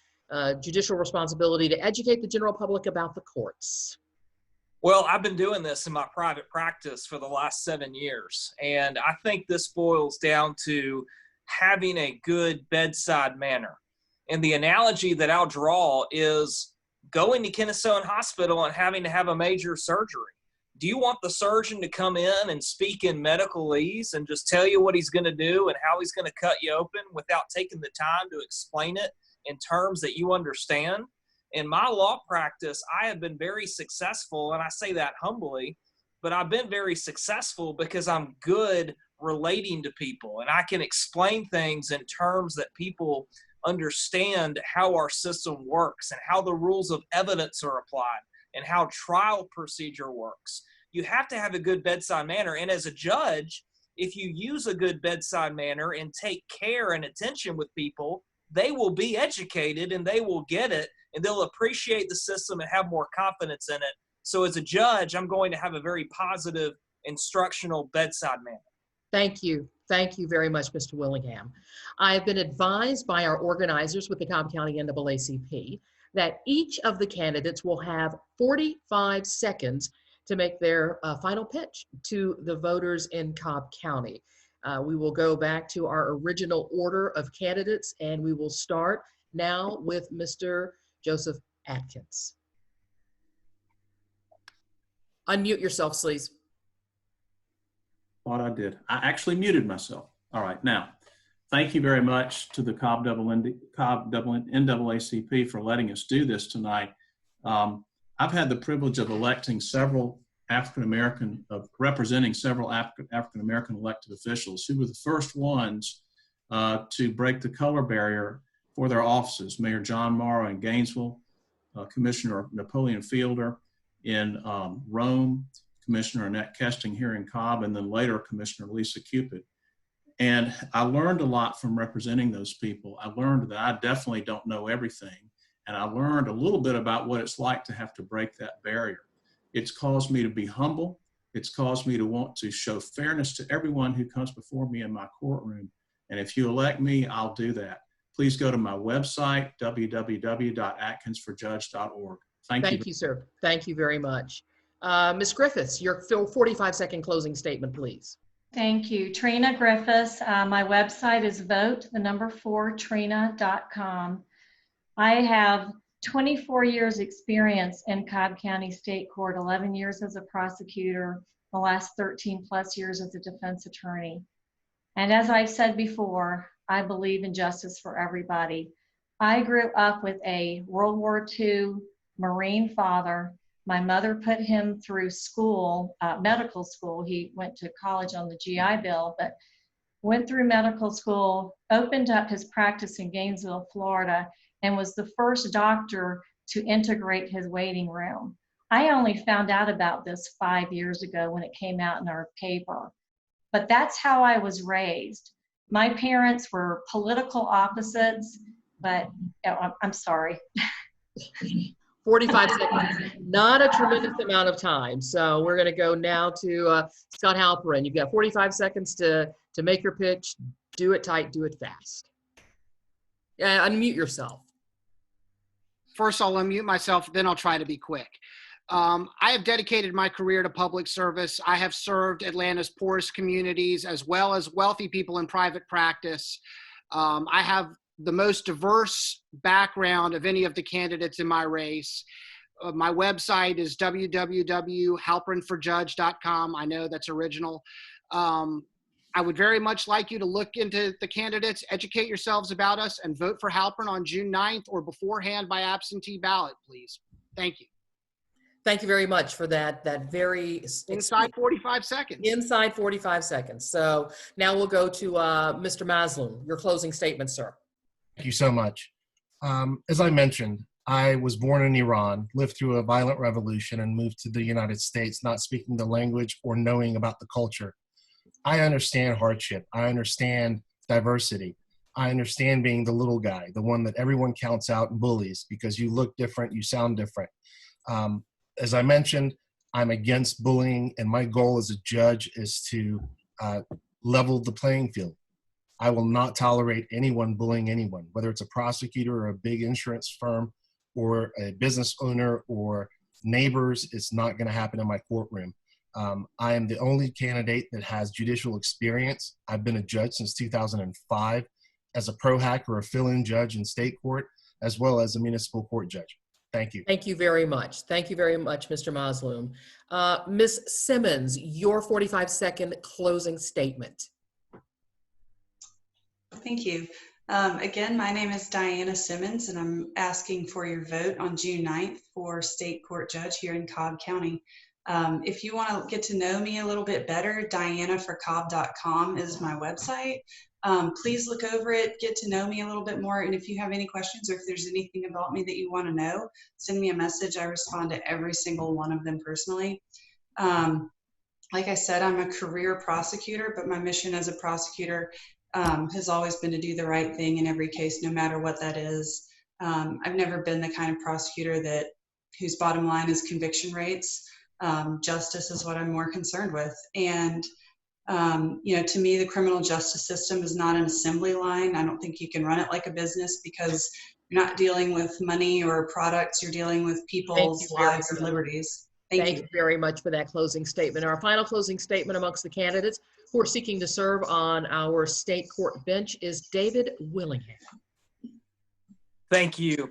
judicial responsibility to educate the general public about the courts. Well, I've been doing this in my private practice for the last 7 years, and I think this boils down to having a good bedside manner. And the analogy that I'll draw is going to Kennesaw Hospital and having to have a major surgery. Do you want the surgeon to come in and speak in medicalese and just tell you what he's going to do and how he's going to cut you open without taking the time to explain it in terms that you understand? In my law practice, I have been very successful, and I say that humbly, but I've been very successful because I'm good relating to people, and I can explain things in terms that people understand how our system works and how the rules of evidence are applied and how trial procedure works. You have to have a good bedside manner, and as a judge, if you use a good bedside manner and take care and attention with people, they will be educated and they will get it and they'll appreciate the system and have more confidence in it. So as a judge, I'm going to have a very positive instructional bedside manner. Thank you. Thank you very much, Mr. Willingham. I've been advised by our organizers with the Cobb County NAACP that each of the candidates will have 45 seconds to make their final pitch to the voters in Cobb County. We will go back to our original order of candidates, and we will start now with Mr. Joseph Atkins. Unmute yourself, please. Thought I did. I actually muted myself. All right, now, thank you very much to the Cobb NAACP for letting us do this tonight. I've had the privilege of electing several representing several African-American elected officials who were the first ones to break the color barrier for their offices. Mayor John Morrow in Gainesville, Commissioner Napoleon Fielder in Rome, Commissioner Annette Kesting here in Cobb, and then later Commissioner Lisa Cupid. And I learned a lot from representing those people. I learned that I definitely don't know everything. And I learned a little bit about what it's like to have to break that barrier. It's caused me to be humble. It's caused me to want to show fairness to everyone who comes before me in my courtroom. And if you elect me, I'll do that. Please go to my website, www.atkinsforjudge.org. Thank you, sir. Thank you very much. Ms. Griffiths, your 45-second closing statement, please. Thank you. Trina Griffiths. My website is vote4trina.com. I have 24 years experience in Cobb County State Court, 11 years as a prosecutor, the last 13 plus years as a defense attorney. And as I've said before, I believe in justice for everybody. I grew up with a World War II Marine father. My mother put him through school, medical school. He went to college on the GI Bill, but went through medical school, opened up his practice in Gainesville, Florida, and was the first doctor to integrate his waiting room. I only found out about this 5 years ago when it came out in our paper. But that's how I was raised. My parents were political opposites, but I'm sorry. 45 seconds, not a tremendous amount of time. So we're going to go now to Scott Halperin. You've got 45 seconds to make your pitch. Do it tight, do it fast. Unmute yourself. First, I'll unmute myself, then I'll try to be quick. I have dedicated my career to public service. I have served Atlanta's poorest communities as well as wealthy people in private practice. I have the most diverse background of any of the candidates in my race. My website is www.halperinforjudge.com. I know that's original. I would very much like you to look into the candidates, educate yourselves about us, and vote for Halperin on June 9th or beforehand by absentee ballot, please. Thank you. Thank you very much for that very inside 45 seconds. Inside 45 seconds. So now we'll go to Mr. Masloum. Your closing statement, sir. Thank you so much. As I mentioned, I was born in Iran, lived through a violent revolution, and moved to the United States, not speaking the language or knowing about the culture. I understand hardship. I understand diversity. I understand being the little guy, the one that everyone counts out and bullies because you look different, you sound different. As I mentioned, I'm against bullying, and my goal as a judge is to level the playing field. I will not tolerate anyone bullying anyone, whether it's a prosecutor or a big insurance firm or a business owner or neighbors. It's not going to happen in my courtroom. I am the only candidate that has judicial experience. I've been a judge since 2005 as a pro hack or a fill-in judge in state court, as well as a municipal court judge. Thank you. Thank you very much. Thank you very much, Mr. Masloum. Ms. Simmons, your 45-second closing statement. Thank you. Again, my name is Dianna Simmons, and I'm asking for your vote on June 9th for state court judge here in Cobb County. If you want to get to know me a little bit better, diannaforcobb.com is my website. Please look over it, get to know me a little bit more, and if you have any questions or if there's anything about me that you want to know, send me a message. I respond to every single one of them personally. Like I said, I'm a career prosecutor, but my mission as a prosecutor has always been to do the right thing in every case, no matter what that is. I've never been the kind of prosecutor whose bottom line is conviction rates. Justice is what I'm more concerned with. And, to me, the criminal justice system is not an assembly line. I don't think you can run it like a business, because you're not dealing with money or products. You're dealing with people's lives and liberties. Thank you very much for that closing statement. Our final closing statement amongst the candidates who are seeking to serve on our state court bench is David Willingham. Thank you.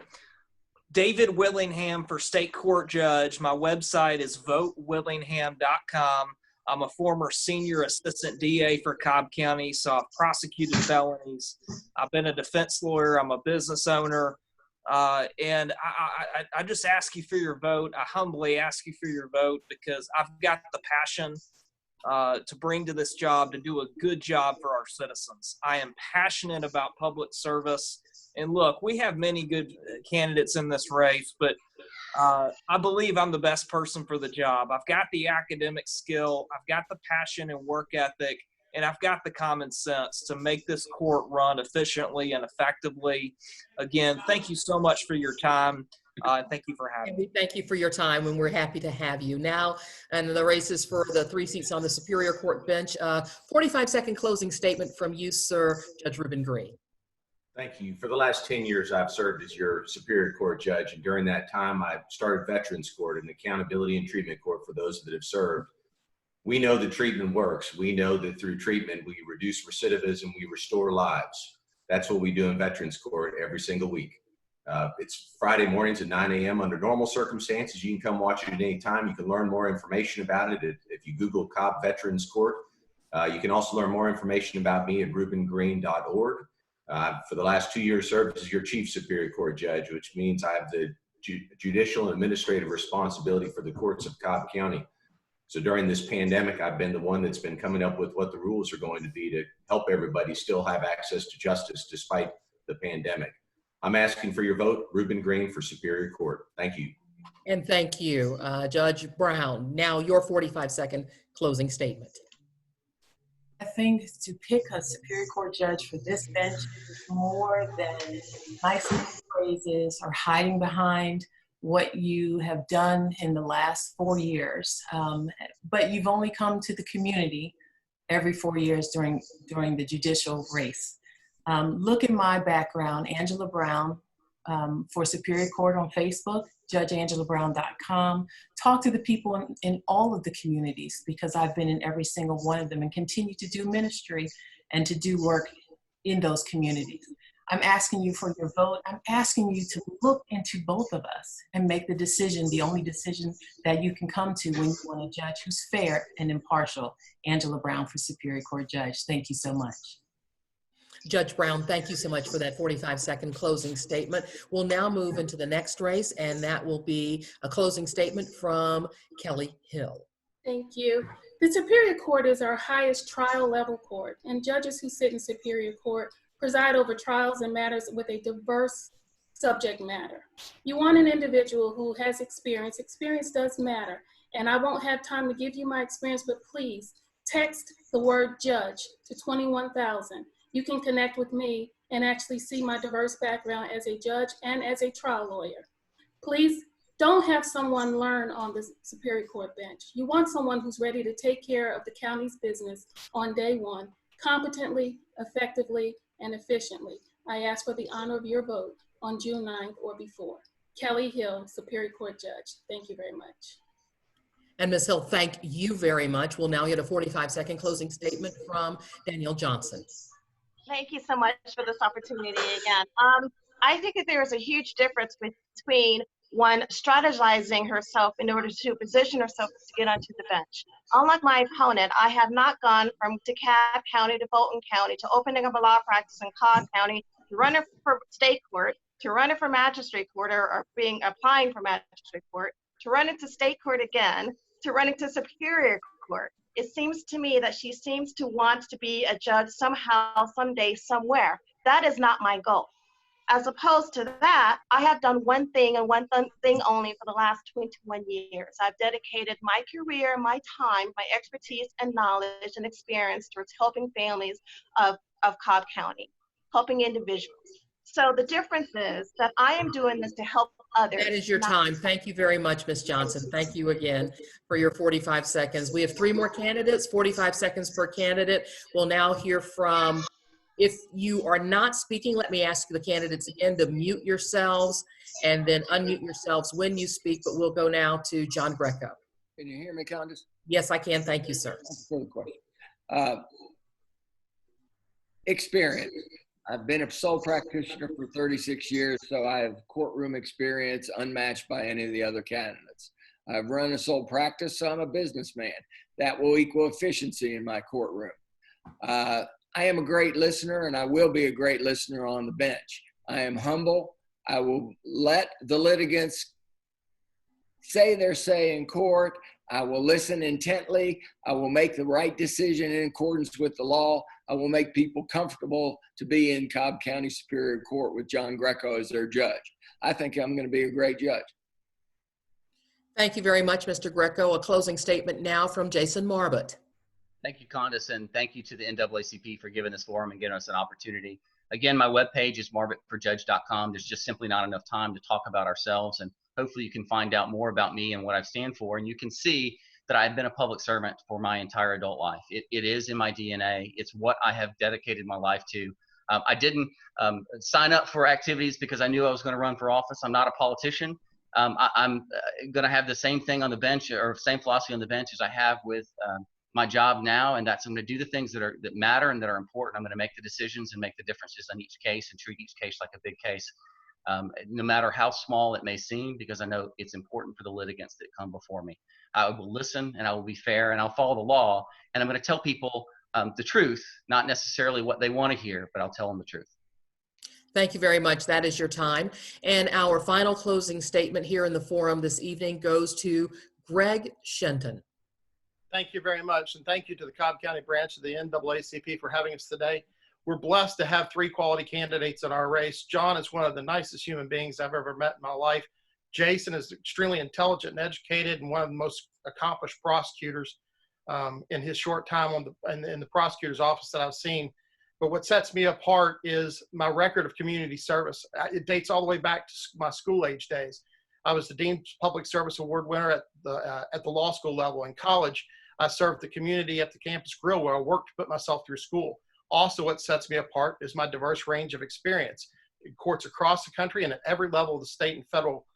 David Willingham for state court judge. My website is votewillingham.com. I'm a former senior assistant DA for Cobb County, so I've prosecuted felonies. I've been a defense lawyer. I'm a business owner. And I just ask you for your vote. I humbly ask you for your vote, because I've got the passion to bring to this job, to do a good job for our citizens. I am passionate about public service. And look, we have many good candidates in this race, but I believe I'm the best person for the job. I've got the academic skill, I've got the passion and work ethic, and I've got the common sense to make this court run efficiently and effectively. Again, thank you so much for your time. Thank you for having me. Thank you for your time, and we're happy to have you. Now, and the races for the 3 seats on the Superior Court bench. 45-second closing statement from you, sir, Judge Ruben Green. Thank you. For the last 10 years, I've served as your Superior Court judge, and during that time, I started Veterans Court, an accountability and treatment court for those that have served. We know that treatment works. We know that through treatment, we reduce recidivism, we restore lives. That's what we do in Veterans Court every single week. It's Friday mornings at 9 a.m. under normal circumstances. You can come watch it at any time. You can learn more information about it if you Google Cobb Veterans Court. You can also learn more information about me at rubengreen.org. For the last 2 years, served as your Chief Superior Court Judge, which means I have the judicial and administrative responsibility for the courts of Cobb County. So during this pandemic, I've been the one that's been coming up with what the rules are going to be to help everybody still have access to justice despite the pandemic. I'm asking for your vote, Ruben Green for Superior Court. Thank you. And thank you, Judge Brown. Now your 45-second closing statement. I think to pick a Superior Court judge for this bench is more than nice phrases or hiding behind what you have done in the last 4 years. But you've only come to the community every 4 years during the judicial race. Look at my background, Angela Brown, for Superior Court on Facebook, judgeangelabrown.com. Talk to the people in all of the communities, because I've been in every single one of them and continue to do ministry and to do work in those communities. I'm asking you for your vote. I'm asking you to look into both of us and make the decision, the only decision that you can come to when you want a judge who's fair and impartial. Angela Brown for Superior Court Judge. Thank you so much. Judge Brown, thank you so much for that 45-second closing statement. We'll now move into the next race, and that will be a closing statement from Kelly Hill. Thank you. The Superior Court is our highest trial level court, and judges who sit in Superior Court preside over trials and matters with a diverse subject matter. You want an individual who has experience. Experience does matter, and I won't have time to give you my experience, but please text the word judge to 21,000. You can connect with me and actually see my diverse background as a judge and as a trial lawyer. Please don't have someone learn on the Superior Court bench. You want someone who's ready to take care of the county's business on day one, competently, effectively, and efficiently. I ask for the honor of your vote on June 9th or before. Kelly Hill, Superior Court Judge. Thank you very much. And Ms. Hill, thank you very much. We'll now get a 45-second closing statement from Danielle Johnson. Thank you so much for this opportunity again. I think that there is a huge difference between one strategizing herself in order to position herself to get onto the bench. Unlike my opponent, I have not gone from DeKalb County to Fulton County to opening up a law practice in Cobb County to running for state court, to running for magistrate court or applying for magistrate court, to running to state court again, to running to Superior Court. It seems to me that she seems to want to be a judge somehow, someday, somewhere. That is not my goal. As opposed to that, I have done one thing and one thing only for the last 21 years. I've dedicated my career, my time, my expertise and knowledge and experience towards helping families of of Cobb County, helping individuals. So the difference is that I am doing this to help others. That is your time. Thank you very much, Ms. Johnson. Thank you again for your 45 seconds. We have 3 more candidates, 45 seconds per candidate. We'll now hear from, if you are not speaking, let me ask the candidates again to mute yourselves and then unmute yourselves when you speak, but we'll go now to John Greco. Can you hear me, Condace? Yes, I can. Thank you, sir. That's a good question. Experience. I've been a sole practitioner for 36 years, so I have courtroom experience unmatched by any of the other candidates. I've run a sole practice, so I'm a businessman. That will equal efficiency in my courtroom. I am a great listener, and I will be a great listener on the bench. I am humble. I will let the litigants say their say in court. I will listen intently. I will make the right decision in accordance with the law. I will make people comfortable to be in Cobb County Superior Court with John Greco as their judge. I think I'm going to be a great judge. Thank you very much, Mr. Greco. A closing statement now from Jason Marbut. Thank you, Condace, and thank you to the NAACP for giving this forum and giving us an opportunity. Again, my webpage is marvinforjudge.com. There's just simply not enough time to talk about ourselves, and hopefully you can find out more about me and what I stand for, and you can see that I've been a public servant for my entire adult life. It is in my DNA. It's what I have dedicated my life to. I didn't sign up for activities because I knew I was going to run for office. I'm not a politician. I'm going to have the same thing on the bench, or same philosophy on the bench as I have with my job now, and that's I'm going to do the things that matter and that are important. I'm going to make the decisions and make the differences on each case and treat each case like a big case, no matter how small it may seem, because I know it's important for the litigants that come before me. I will listen, and I will be fair, and I'll follow the law, and I'm going to tell people the truth, not necessarily what they want to hear, but I'll tell them the truth. Thank you very much. That is your time. And our final closing statement here in the forum this evening goes to Greg Shenton. Thank you very much, and thank you to the Cobb County branch of the NAACP for having us today. We're blessed to have 3 quality candidates in our race. John is one of the nicest human beings I've ever met in my life. Jason is extremely intelligent and educated and one of the most accomplished prosecutors in his short time in the prosecutor's office that I've seen. But what sets me apart is my record of community service. It dates all the way back to my school age days. I was the Dean's Public Service Award winner at the law school level. In college, I served the community at the campus grill where I worked to put myself through school. Also, what sets me apart is my diverse range of experience in courts across the country and at every level of the state and federal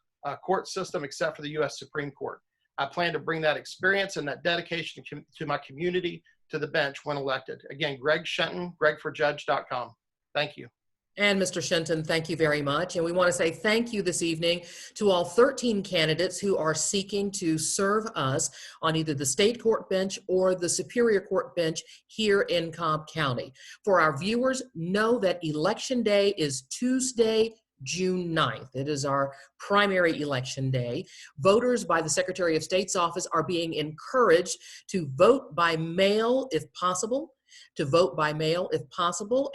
court system except for the U.S. Supreme Court. I plan to bring that experience and that dedication to my community to the bench when elected. Again, Greg Shenton, gregforjudge.com. Thank you. And Mr. Shenton, thank you very much. And we want to say thank you this evening to all 13 candidates who are seeking to serve us on either the state court bench or the Superior Court bench here in Cobb County. For our viewers, know that Election Day is Tuesday, June 9th. It is our primary election day. Voters by the Secretary of State's office are being encouraged to vote by mail if possible,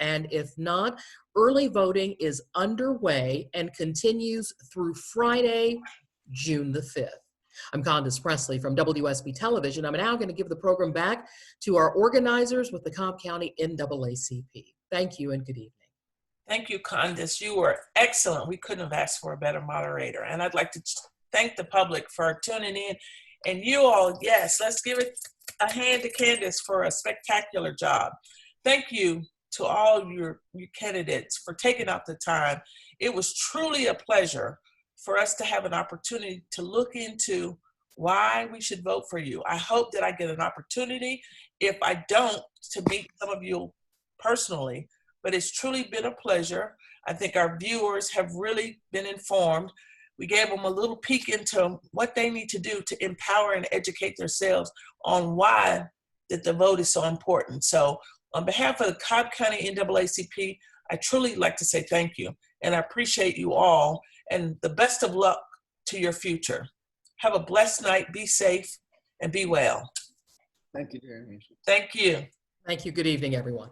and if not, early voting is underway and continues through Friday, June the 5th. I'm Candace Presley from WSB Television. I'm now going to give the program back to our organizers with the Cobb County NAACP. Thank you and good evening. Thank you, Condace. You were excellent. We couldn't have asked for a better moderator. And I'd like to thank the public for tuning in. And you all, yes, let's give it a hand to Candace for a spectacular job. Thank you to all your candidates for taking out the time. It was truly a pleasure for us to have an opportunity to look into why we should vote for you. I hope that I get an opportunity, if I don't, to meet some of you personally. But it's truly been a pleasure. I think our viewers have really been informed. We gave them a little peek into what they need to do to empower and educate themselves on why that the vote is so important. So on behalf of the Cobb County NAACP, I truly like to say thank you. And I appreciate you all. And the best of luck to your future. Have a blessed night. Be safe and be well. Thank you, Jeremy. Thank you. Thank you. Good evening, everyone.